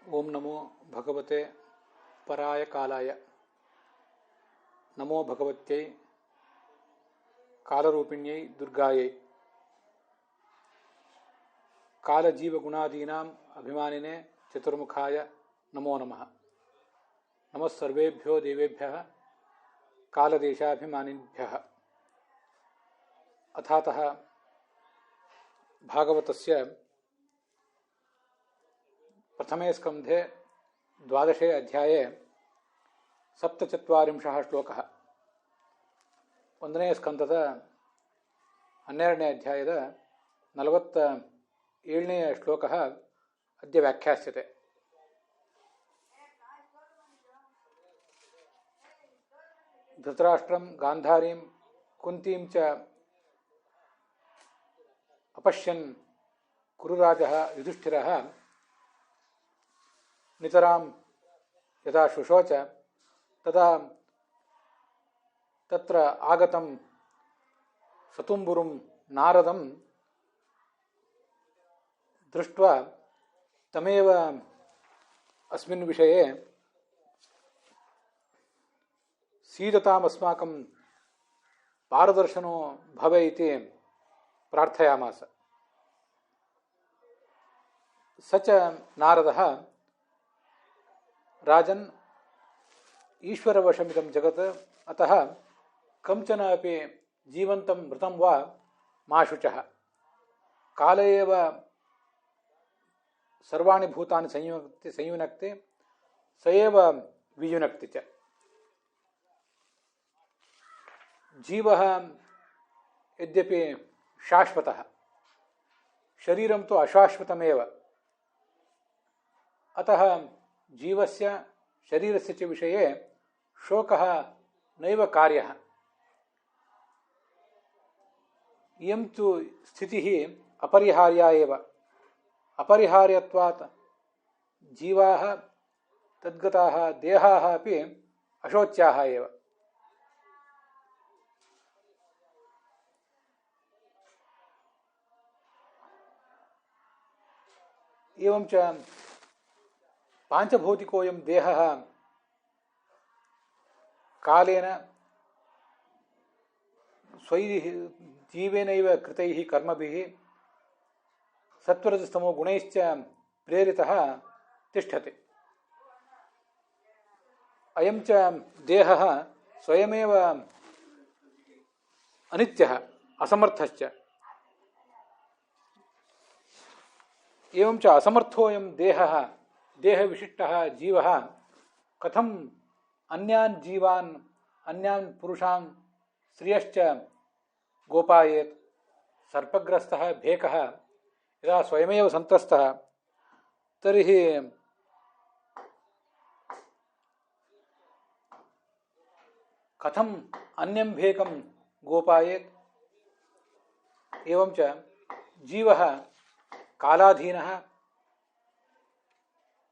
ಓಂ ನಮೋ ಭಗವತೆ ಪರಾಯ ಕಾಲಾಯ. ನಮೋ ಭಗವತ್ಯೈ ಕಾಲರೂಪಿಣ್ಯೈ ದುರ್ಗಾಯೈ. ಕಾಲಜೀವಗುಣಾದೀನಾಂ ಅಭಿಮಾನಿನೇ ಚತುರ್ಮುಖಾಯ ನಮೋ ನಮಃ. ನಮಃ ಸರ್ವೇಭ್ಯೋ ದೇವೇಭ್ಯಃ ಕಾಲದೇಶಾಭಿಮಾನಿಭ್ಯಃ. ಅಥಾತಃ ಭಾಗವತಸ್ಯ ಪ್ರಥಮೇ ಸ್ಕಂಧೆ 12 ಅಧ್ಯಾಯೇ 47 ಶ್ಲೋಕಃ. 1ನೇ ಸ್ಕಂಧದ 12ನೇ ಅಧ್ಯಾಯದ 47ನೇ ಶ್ಲೋಕಃ ಅದ್ಯ ವ್ಯಾಖ್ಯಾಸ್ಯತೆ. ಧೃತರಾಷ್ಟ್ರಂ ಗಾಂಧಾರೀಂ ಕುಂತೀಂ ಚ ಅಪಶ್ಯನ್ ಕುರುರಾಜಃ ಯುಧಿಷ್ಠಿರಃ ನಿತರಾಂ ಯದಾ ಶುಶೋಚ ತದಾ ತತ್ರ ಆಗತಂ ಸತುಂಬುರುಂ ನಾರದಂ ದೃಷ್ಟ್ವಾ ತಮೇವ ಅಸ್ಮಿನ್ ವಿಷಯೇ ಸೀದತಾಮಸ್ಮಾಕಂ ಪಾರದರ್ಶನೋ ಭವೆ ಇತಿ ಪ್ರಾರ್ಥಯಾಮಾಸ. ಸ ಚ ನಾರದಃ ರಾಜನ್ ಈಶ್ವರವಶಮಿದಂ ಜಗತ್ ಅತಃ ಕಂಚನ ಅಪಿ ಜೀವಂತಂ ಮೃತಂ ವಾ ಮಾ ಶುಚಃ. ಕಾಲ ಏವ ಸರ್ವಾಣಿ ಭೂತಾನಿ ಸಂಯುನಕ್ತಿ ಸ ಏವ ವಿಯುನಕ್ತಿ ಚ. ಜೀವಃ ಯದ್ಯಪಿ ಶಾಶ್ವತಃ ಶರೀರಂ ತು ಅಶಾಶ್ವತಮೇವ. ಅತಃ ಜೀವಸ್ಯ ಶರೀರಸ್ಯ ಚ ವಿಷಯೇ ಶೋಕಃ ನೈವ ಕಾರ್ಯಃ. ಇಯಂ ತು ಸ್ಥಿತಿಃ ಅಪರಿಹಾರ್ಯ ಏವ. ಅಪರಿಹಾರ್ಯತ್ವಾತ್ ಜೀವಾಃ ತದ್ಗತಾಃ ದೇಹಾಃ ಅಪಿ ಅಶೋಚ್ಯಾಃ ಏವ. एवं च पांचभौतिकोऽयं देहः कालेन स्वैः जीवेनैव कृतैः कर्मभिः सत्वरजस्तमो गुणैश्च प्रेरितः तिष्ठति. अयं च देहः स्वयमेव अनित्यः असमर्थश्च. एवं च असमर्थोऽयं देहः देहविशिष्टः जीवः कथं अन्यान् जीवान् अन्यान् पुरुषान् स्त्रियश्च गोपायेत्. सर्पग्रस्तः भेकः यदा स्वयमेव सन्त्रस्तः तर्हि कथं अन्यं भेकं गोपायेत्. एवं च जीवः कालाधीनः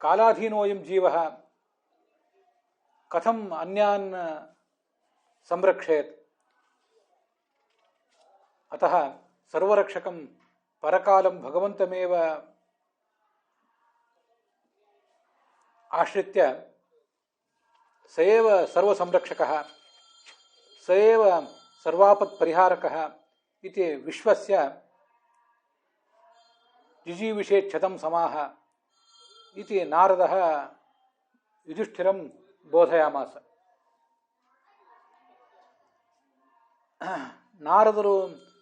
कालाधीनोऽयं जीवः कथं अन्यान् संरक्षेत्. अतः सर्वरक्षकं परकालं भगवन्तमेव आश्रित्य स एव सर्वसंरक्षकः स एव सर्वापत्परिहारकः इति विश्वस्य जिजीविषेच्छतं समाह इति नारदः युधिष्ठिरं बोधयामास. ನಾರದರು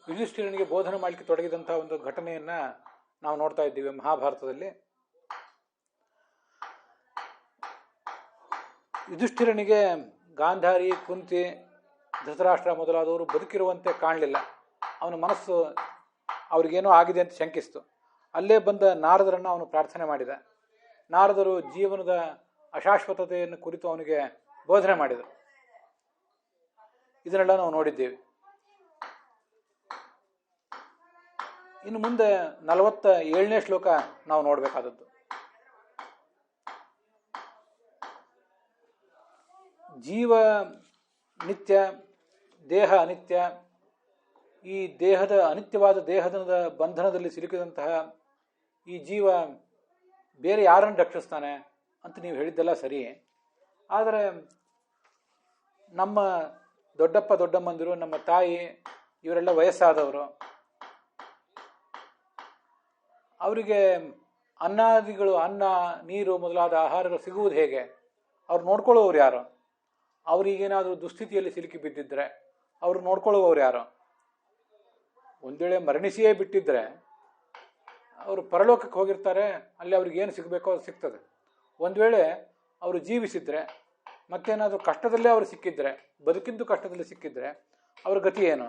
ಯುಧಿಷ್ಠಿರನಿಗೆ ಬೋಧನೆ ಮಾಡಲಿಕ್ಕೆ ತೊಡಗಿದಂಥ ಒಂದು ಘಟನೆಯನ್ನು ನಾವು ನೋಡ್ತಾ ಇದ್ದೀವಿ ಮಹಾಭಾರತದಲ್ಲಿ. ಯುಧಿಷ್ಠಿರನಿಗೆ ಗಾಂಧಾರಿ, ಕುಂತಿ, ಧೃತರಾಷ್ಟ್ರ ಮೊದಲಾದವರು ಬದುಕಿರುವಂತೆ ಕಾಣಲಿಲ್ಲ. ಅವನ ಮನಸ್ಸು ಅವ್ರಿಗೇನೋ ಆಗಿದೆ ಅಂತ ಶಂಕಿಸ್ತು. ಅಲ್ಲೇ ಬಂದ ನಾರದರನ್ನು ಅವನು ಪ್ರಾರ್ಥನೆ ಮಾಡಿದ. ನಾರದರು ಜೀವನದ ಅಶಾಶ್ವತತೆಯನ್ನು ಕುರಿತು ಅವನಿಗೆ ಬೋಧನೆ ಮಾಡಿದರು. ಇದನ್ನೆಲ್ಲ ನಾವು ನೋಡಿದ್ದೇವೆ. ಇನ್ನು ಮುಂದೆ 47ನೇ ಶ್ಲೋಕ ನಾವು ನೋಡಬೇಕಾದದ್ದು. ಜೀವ ನಿತ್ಯ, ದೇಹ ಅನಿತ್ಯ. ಈ ದೇಹದ ಅನಿತ್ಯವಾದ ದೇಹದ ಬಂಧನದಲ್ಲಿ ಸಿಲುಕಿದಂತಹ ಈ ಜೀವ ಬೇರೆ ಯಾರನ್ನು ರಕ್ಷಿಸ್ತಾನೆ ಅಂತ ನೀವು ಹೇಳಿದ್ದೆಲ್ಲ ಸರಿ. ಆದರೆ ನಮ್ಮ ದೊಡ್ಡಪ್ಪ ದೊಡ್ಡಮ್ಮಂದಿರು, ನಮ್ಮ ತಾಯಿ, ಇವರೆಲ್ಲ ವಯಸ್ಸಾದವರು. ಅವರಿಗೆ ಅನ್ನಾದಿಗಳು, ಅನ್ನ ನೀರು ಮೊದಲಾದ ಆಹಾರಗಳು ಸಿಗುವುದು ಹೇಗೆ? ಅವ್ರು ನೋಡ್ಕೊಳ್ಳೋರು ಯಾರು? ಅವರಿಗೇನಾದರೂ ದುಸ್ಥಿತಿಯಲ್ಲಿ ಸಿಲುಕಿ ಬಿದ್ದಿದ್ರೆ ಅವ್ರು ನೋಡ್ಕೊಳ್ಳುವವರು ಯಾರು? ಒಂದು ವೇಳೆ ಮರಣಿಸಿಯೇ ಬಿಟ್ಟಿದ್ರೆ ಅವರು ಪರಲೋಕಕ್ಕೆ ಹೋಗಿರ್ತಾರೆ, ಅಲ್ಲಿ ಅವ್ರಿಗೆ ಏನು ಸಿಗಬೇಕೋ ಅದು ಸಿಗ್ತದೆ. ಒಂದು ವೇಳೆ ಅವರು ಜೀವಿಸಿದ್ರೆ, ಮತ್ತೇನಾದರೂ ಕಷ್ಟದಲ್ಲೇ ಅವರು ಸಿಕ್ಕಿದ್ರೆ, ಬದುಕಿದ್ದು ಕಷ್ಟದಲ್ಲಿ ಸಿಕ್ಕಿದ್ರೆ ಅವ್ರ ಗತಿ ಏನು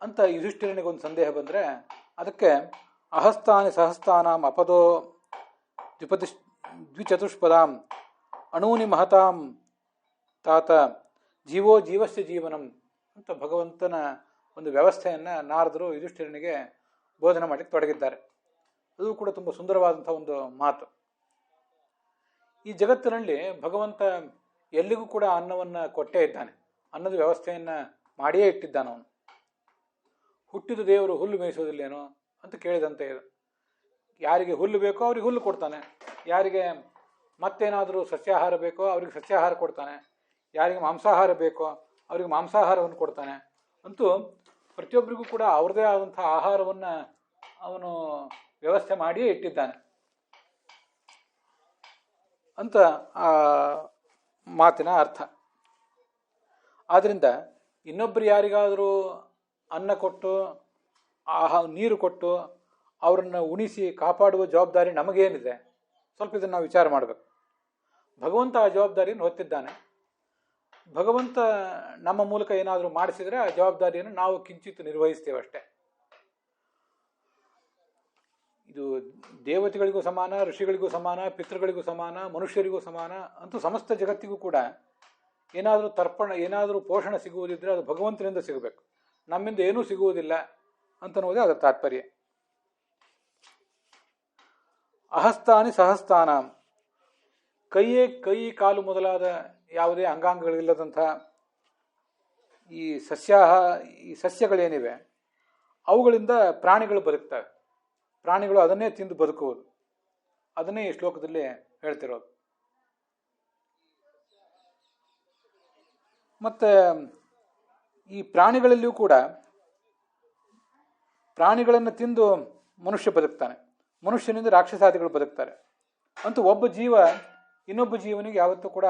ಅಂತ ಯುಧಿಷ್ಠಿರನಿಗೊಂದು ಸಂದೇಹ ಬಂದರೆ, ಅದಕ್ಕೆ ಅಹಸ್ತಾನಿ ಸಹಸ್ತಾನಾಂ ಅಪದೋ ದ್ವಿಚತುಷ್ಪದಾಂ ಅಣೂನಿ ಮಹತಾಂ ತಾತ ಜೀವೋ ಜೀವಸ್ಯ ಜೀವನಂ ಅಂತ ಭಗವಂತನ ಒಂದು ವ್ಯವಸ್ಥೆಯನ್ನು ನಾರದರು ಯುಧಿಷ್ಠಿರನಿಗೆ ಬೋಧನೆ ಮಾಡಲಿಕ್ಕೆ ತೊಡಗಿದ್ದಾರೆ. ಅದು ಕೂಡ ತುಂಬ ಸುಂದರವಾದಂಥ ಒಂದು ಮಾತು. ಈ ಜಗತ್ತಿನಲ್ಲಿ ಭಗವಂತ ಎಲ್ಲಿಗೂ ಕೂಡ ಅನ್ನವನ್ನು ಕೊಟ್ಟೇ ಇದ್ದಾನೆ. ಅನ್ನದ ವ್ಯವಸ್ಥೆಯನ್ನು ಮಾಡಿಯೇ ಇಟ್ಟಿದ್ದಾನೆ. ಅವನು ಹುಟ್ಟಿದ ದೇವರು ಹುಲ್ಲು ಮೇಯಿಸೋದಿಲ್ಲೇನೋ ಅಂತ ಕೇಳಿದಂತೆ ಇದು. ಯಾರಿಗೆ ಹುಲ್ಲು ಬೇಕೋ ಅವ್ರಿಗೆ ಹುಲ್ಲು ಕೊಡ್ತಾನೆ, ಯಾರಿಗೆ ಮತ್ತೇನಾದರೂ ಸಸ್ಯಾಹಾರ ಬೇಕೋ ಅವ್ರಿಗೆ ಸಸ್ಯಾಹಾರ ಕೊಡ್ತಾನೆ, ಯಾರಿಗೆ ಮಾಂಸಾಹಾರ ಬೇಕೋ ಅವ್ರಿಗೆ ಮಾಂಸಾಹಾರವನ್ನು ಕೊಡ್ತಾನೆ. ಅಂತೂ ಪ್ರತಿಯೊಬ್ಬರಿಗೂ ಕೂಡ ಅವ್ರದ್ದೇ ಆದಂಥ ಆಹಾರವನ್ನು ಅವನು ವ್ಯವಸ್ಥೆ ಮಾಡಿಯೇ ಇಟ್ಟಿದ್ದಾನೆ ಅಂತ ಆ ಮಾತಿನ ಅರ್ಥ. ಆದ್ದರಿಂದ ಇನ್ನೊಬ್ಬರು ಯಾರಿಗಾದರೂ ಅನ್ನ ಕೊಟ್ಟು ನೀರು ಕೊಟ್ಟು ಅವರನ್ನು ಉಣಿಸಿ ಕಾಪಾಡುವ ಜವಾಬ್ದಾರಿ ನಮಗೇನಿದೆ? ಸ್ವಲ್ಪ ಇದನ್ನು ನಾವು ವಿಚಾರ ಮಾಡಬೇಕು. ಭಗವಂತ ಆ ಜವಾಬ್ದಾರಿಯನ್ನು ಹೊತ್ತಿದ್ದಾನೆ. ಭಗವಂತ ನಮ್ಮ ಮೂಲಕ ಏನಾದರೂ ಮಾಡಿಸಿದರೆ ಆ ಜವಾಬ್ದಾರಿಯನ್ನು ನಾವು ಕಿಂಚಿತ್ ನಿರ್ವಹಿಸ್ತೇವೆ ಅಷ್ಟೇ. ಇದು ದೇವತೆಗಳಿಗೂ ಸಮಾನ, ಋಷಿಗಳಿಗೂ ಸಮಾನ, ಪಿತೃಗಳಿಗೂ ಸಮಾನ, ಮನುಷ್ಯರಿಗೂ ಸಮಾನ, ಅಂತೂ ಸಮಸ್ತ ಜಗತ್ತಿಗೂ ಕೂಡ ಏನಾದರೂ ತರ್ಪಣ, ಏನಾದರೂ ಪೋಷಣೆ ಸಿಗುವುದಿದ್ದರೆ ಅದು ಭಗವಂತನಿಂದ ಸಿಗಬೇಕು, ನಮ್ಮಿಂದ ಏನೂ ಸಿಗುವುದಿಲ್ಲ ಅಂತನ್ನುವುದೇ ಅದರ ತಾತ್ಪರ್ಯ. ಅಹಸ್ತಾನಿ ಸಹಸ್ತಾನಾಂ, ಕೈ ಕಾಲು ಮೊದಲಾದ ಯಾವುದೇ ಅಂಗಾಂಗಗಳಿಲ್ಲದಂಥ ಈ ಸಸ್ಯಗಳೇನಿವೆ ಅವುಗಳಿಂದ ಪ್ರಾಣಿಗಳು ಬದುಕ್ತವೆ. ಪ್ರಾಣಿಗಳು ಅದನ್ನೇ ತಿಂದು ಬದುಕುವುದು. ಅದನ್ನೇ ಈ ಶ್ಲೋಕದಲ್ಲಿ ಹೇಳ್ತಿರೋದು. ಮತ್ತು ಈ ಪ್ರಾಣಿಗಳಲ್ಲಿಯೂ ಕೂಡ ಪ್ರಾಣಿಗಳನ್ನು ತಿಂದು ಮನುಷ್ಯ ಬದುಕ್ತಾನೆ, ಮನುಷ್ಯನಿಂದ ರಾಕ್ಷಸಾದಿಗಳು ಬದುಕ್ತಾರೆ. ಅಂತೂ ಒಬ್ಬ ಜೀವ ಇನ್ನೊಬ್ಬ ಜೀವನಿಗೆ ಯಾವತ್ತೂ ಕೂಡ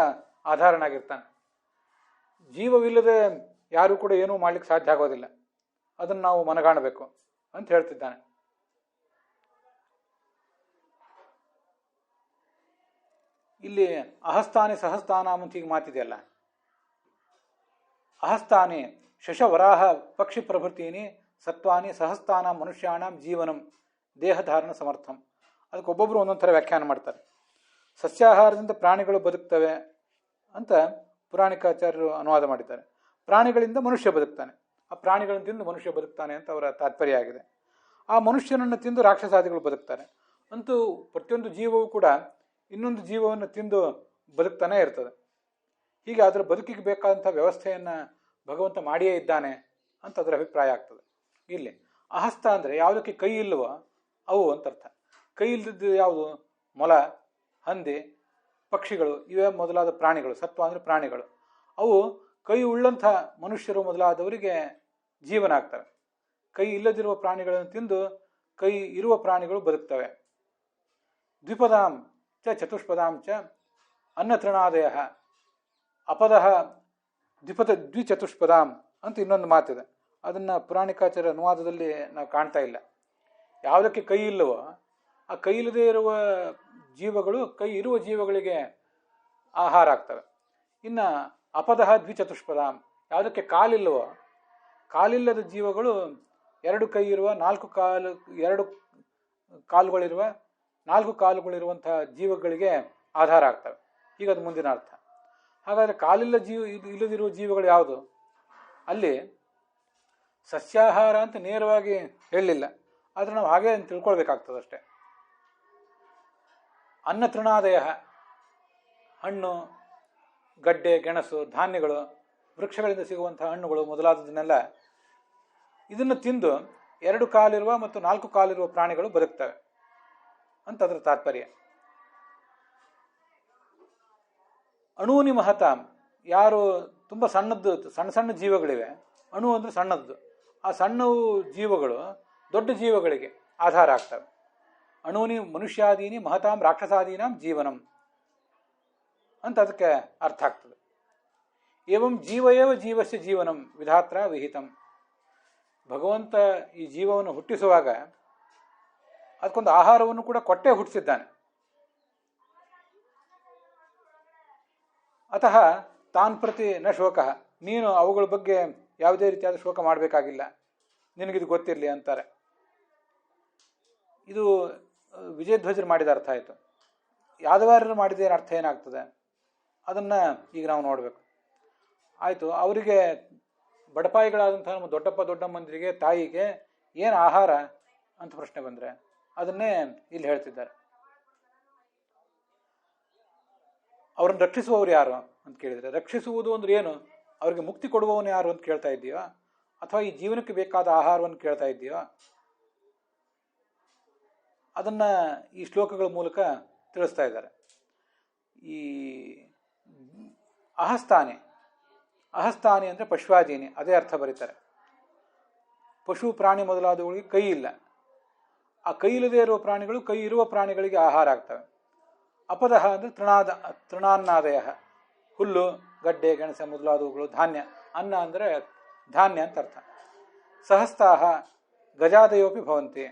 ಆಧಾರನಾಗಿರ್ತಾನೆ. ಜೀವವಿಲ್ಲದೆ ಯಾರೂ ಕೂಡ ಏನೂ ಮಾಡ್ಲಿಕ್ಕೆ ಸಾಧ್ಯ ಆಗೋದಿಲ್ಲ. ಅದನ್ನು ನಾವು ಮನಗಾಣಬೇಕು ಅಂತ ಹೇಳ್ತಿದ್ದಾನೆ. ಇಲ್ಲಿ ಅಹಸ್ತಾನಿ ಸಹಸ್ತಾನಾಂ ಅಂತ ಈಗ ಮಾತಿದೆಯಲ್ಲ, ಅಹಸ್ತಾನಿ ಶಶವರಾಹ ಪಕ್ಷಿ ಪ್ರಭೃತೀನಿ ಸತ್ವಾನಿ ಸಹಸ್ತಾನಾಂ ಮನುಷ್ಯಾಣಂ ಜೀವನಂ ದೇಹಧಾರಣ ಸಮರ್ಥಂ. ಅದಕ್ಕೆ ಒಬ್ಬೊಬ್ಬರು ಒಂದೊಂದು ಥರ ವ್ಯಾಖ್ಯಾನ ಮಾಡ್ತಾರೆ. ಸಸ್ಯಾಹಾರದಿಂದ ಪ್ರಾಣಿಗಳು ಬದುಕ್ತವೆ ಅಂತ ಪುರಾಣಿಕಾಚಾರ್ಯರು ಅನುವಾದ ಮಾಡಿದ್ದಾರೆ. ಪ್ರಾಣಿಗಳಿಂದ ಮನುಷ್ಯ ಬದುಕ್ತಾನೆ, ಆ ಪ್ರಾಣಿಗಳನ್ನು ತಿಂದು ಮನುಷ್ಯ ಬದುಕ್ತಾನೆ ಅಂತ ಅವರ ತಾತ್ಪರ್ಯ ಆಗಿದೆ. ಆ ಮನುಷ್ಯನನ್ನು ತಿಂದು ರಾಕ್ಷಸಾದಿಗಳು ಬದುಕ್ತಾರೆ. ಅಂತೂ ಪ್ರತಿಯೊಂದು ಜೀವವೂ ಕೂಡ ಇನ್ನೊಂದು ಜೀವವನ್ನು ತಿಂದು ಬದುಕ್ತಾನೆ ಇರ್ತದೆ. ಹೀಗೆ ಅದರ ಬದುಕಿಗೆ ಬೇಕಾದಂಥ ವ್ಯವಸ್ಥೆಯನ್ನು ಭಗವಂತ ಮಾಡಿಯೇ ಇದ್ದಾನೆ ಅಂತ ಅದರ ಅಭಿಪ್ರಾಯ ಆಗ್ತದೆ. ಇಲ್ಲಿ ಅಹಸ್ತ ಅಂದರೆ ಯಾವುದಕ್ಕೆ ಕೈ ಇಲ್ಲವೋ ಅವು ಅಂತ ಅರ್ಥ. ಕೈ ಇಲ್ಲದಿದ್ದು ಯಾವುದು? ಮೊಲ, ಹಂದಿ, ಪಕ್ಷಿಗಳು, ಇವೇ ಮೊದಲಾದ ಪ್ರಾಣಿಗಳು. ಸತ್ವ ಅಂದರೆ ಪ್ರಾಣಿಗಳು. ಅವು ಕೈ ಉಳ್ಳಂಥ ಮನುಷ್ಯರು ಮೊದಲಾದವರಿಗೆ ಜೀವನ ಆಗ್ತವೆ. ಕೈ ಇಲ್ಲದಿರುವ ಪ್ರಾಣಿಗಳನ್ನು ತಿಂದು ಕೈ ಇರುವ ಪ್ರಾಣಿಗಳು ಬದುಕ್ತವೆ. ದ್ವಿಪದಾಂ ಚ ಚತುಷ್ಪದಾಂ ಚ ಅನ್ನತೃಣಾದಯ ಅಪದ ದ್ವಿಚತುಷ್ಪದಾಂ ಅಂತ ಇನ್ನೊಂದು ಮಾತಿದೆ. ಅದನ್ನು ಪುರಾಣಿಕಾಚಾರ್ಯ ಅನುವಾದದಲ್ಲಿ ನಾವು ಕಾಣ್ತಾ ಇಲ್ಲ. ಯಾವುದಕ್ಕೆ ಕೈ ಇಲ್ಲವೋ ಆ ಕೈ ಇಲ್ಲದೆ ಇರುವ ಜೀವಗಳು ಕೈ ಇರುವ ಜೀವಗಳಿಗೆ ಆಹಾರ ಆಗ್ತವೆ. ಇನ್ನು ಅಪದಃ ದ್ವಿಚತುಷ್ಪದಾಂ, ಯಾವುದಕ್ಕೆ ಕಾಲಿಲ್ಲವೋ ಕಾಲಿಲ್ಲದ ಜೀವಗಳು ಎರಡು ಕೈ ಇರುವ ಎರಡು ಕಾಲುಗಳಿರುವ 4 ಕಾಲುಗಳಿರುವಂಥ ಜೀವಗಳಿಗೆ ಆಧಾರ ಆಗ್ತವೆ. ಈಗ ಅದು ಮುಂದಿನ ಅರ್ಥ. ಹಾಗಾದರೆ ಇಲ್ಲದಿರುವ ಜೀವಗಳು ಯಾವುದು? ಅಲ್ಲಿ ಸಸ್ಯಾಹಾರ ಅಂತ ನೇರವಾಗಿ ಹೇಳಲಿಲ್ಲ, ಆದರೆ ನಾವು ಹಾಗೆ ತಿಳ್ಕೊಳ್ಬೇಕಾಗ್ತದೆ ಅಷ್ಟೆ. ಅನ್ನ ತೃಣಾದಯ, ಹಣ್ಣು, ಗಡ್ಡೆ, ಗೆಣಸು, ಧಾನ್ಯಗಳು, ವೃಕ್ಷಗಳಿಂದ ಸಿಗುವಂಥ ಹಣ್ಣುಗಳು ಮೊದಲಾದದನ್ನೆಲ್ಲ ಇದನ್ನು ತಿಂದು 2 ಕಾಲಿರುವ ಮತ್ತು 4 ಕಾಲಿರುವ ಪ್ರಾಣಿಗಳು ಬದುಕ್ತವೆ ಅಂತ ಅದರ ತಾತ್ಪರ್ಯ. ಅಣೂನಿ ಮಹತಾಂ, ಯಾರು ತುಂಬ ಸಣ್ಣ ಸಣ್ಣ ಜೀವಗಳಿವೆ, ಅಣು ಅಂದರೆ ಸಣ್ಣದ್ದು, ಆ ಸಣ್ಣ ಜೀವಗಳು ದೊಡ್ಡ ಜೀವಗಳಿಗೆ ಆಧಾರ ಆಗ್ತವೆ. ಅಣೂನಿ ಮನುಷ್ಯಾದೀನಿ ಮಹತಾಂ ರಾಕ್ಷಸಾದೀನಾಂ ಜೀವನಂ ಅಂತ ಅದಕ್ಕೆ ಅರ್ಥ ಆಗ್ತದೆ. ಏವಂ ಜೀವಯೇವ ಜೀವಸ್ಯ ಜೀವನಂ ವಿಧಾತ್ರ ವಿಹಿತಂ. ಭಗವಂತ ಈ ಜೀವವನ್ನು ಹುಟ್ಟಿಸುವಾಗ ಅದಕ್ಕೊಂದು ಆಹಾರವನ್ನು ಕೂಡ ಕೊಟ್ಟೇ ಹುಟ್ಟಿಸಿದ್ದಾನೆ. ಅತಃ ತಾನ್ ಪ್ರತಿ ನ ಶೋಕ, ನೀನು ಅವುಗಳ ಬಗ್ಗೆ ಯಾವುದೇ ರೀತಿಯಾದ ಶೋಕ ಮಾಡಬೇಕಾಗಿಲ್ಲ, ನಿನಗಿದು ಗೊತ್ತಿರಲಿ ಅಂತಾರೆ. ಇದು ವಿಜಯಧ್ವಜರು ಮಾಡಿದ ಅರ್ಥ ಆಯಿತು. ಯಾದವಾರರು ಮಾಡಿದ ಅರ್ಥ ಏನಾಗ್ತದೆ ಅದನ್ನು ಈಗ ನಾವು ನೋಡಬೇಕು. ಆಯಿತು, ಅವರಿಗೆ ಬಡಪಾಯಿಗಳಾದಂಥ ನಮ್ಮ ದೊಡ್ಡಪ್ಪ ದೊಡ್ಡಮ್ಮಂದಿರಿಗೆ ತಾಯಿಗೆ ಏನು ಆಹಾರ ಅಂತ ಪ್ರಶ್ನೆ ಬಂದರೆ ಅದನ್ನೇ ಇಲ್ಲಿ ಹೇಳ್ತಿದ್ದಾರೆ. ಅವ್ರನ್ನ ರಕ್ಷಿಸುವವರು ಯಾರು ಅಂತ ಕೇಳಿದರೆ, ರಕ್ಷಿಸುವುದು ಅಂದ್ರೆ ಏನು, ಅವ್ರಿಗೆ ಮುಕ್ತಿ ಕೊಡುವವನು ಯಾರು ಅಂತ ಕೇಳ್ತಾ ಇದ್ದೀಯೋ, ಅಥವಾ ಈ ಜೀವನಕ್ಕೆ ಬೇಕಾದ ಆಹಾರವನ್ನು ಕೇಳ್ತಾ ಇದ್ದೀಯೋ, ಅದನ್ನು ಈ ಶ್ಲೋಕಗಳ ಮೂಲಕ ತಿಳಿಸ್ತಾ ಇದ್ದಾರೆ. ಈ ಅಹಸ್ತಾನಿ ಅಂದರೆ ಪಶ್ವಾದೀನಿ, ಅದೇ ಅರ್ಥ ಬರೀತಾರೆ. ಪಶು ಪ್ರಾಣಿ ಮೊದಲಾದವುಗಳಿಗೆ ಕೈ ಇಲ್ಲ, ಆ ಕೈ ಇಲ್ಲದೆ ಇರುವ ಪ್ರಾಣಿಗಳು ಕೈ ಇರುವ ಪ್ರಾಣಿಗಳಿಗೆ ಆಹಾರ ಆಗ್ತವೆ. ಅಪದಹ ಅಂದರೆ ತೃಣಾನ್ನಾದಯ, ಹುಲ್ಲು ಗಡ್ಡೆ ಗೆಣಸೆ ಮೊದಲಾದವುಗಳು, ಧಾನ್ಯ, ಅನ್ನ ಅಂದರೆ ಧಾನ್ಯ ಅಂತ ಅರ್ಥ. ಸಹಸ್ತಾಹ ಗಜಾದಯೋಪಿ ಭವಂತಿ.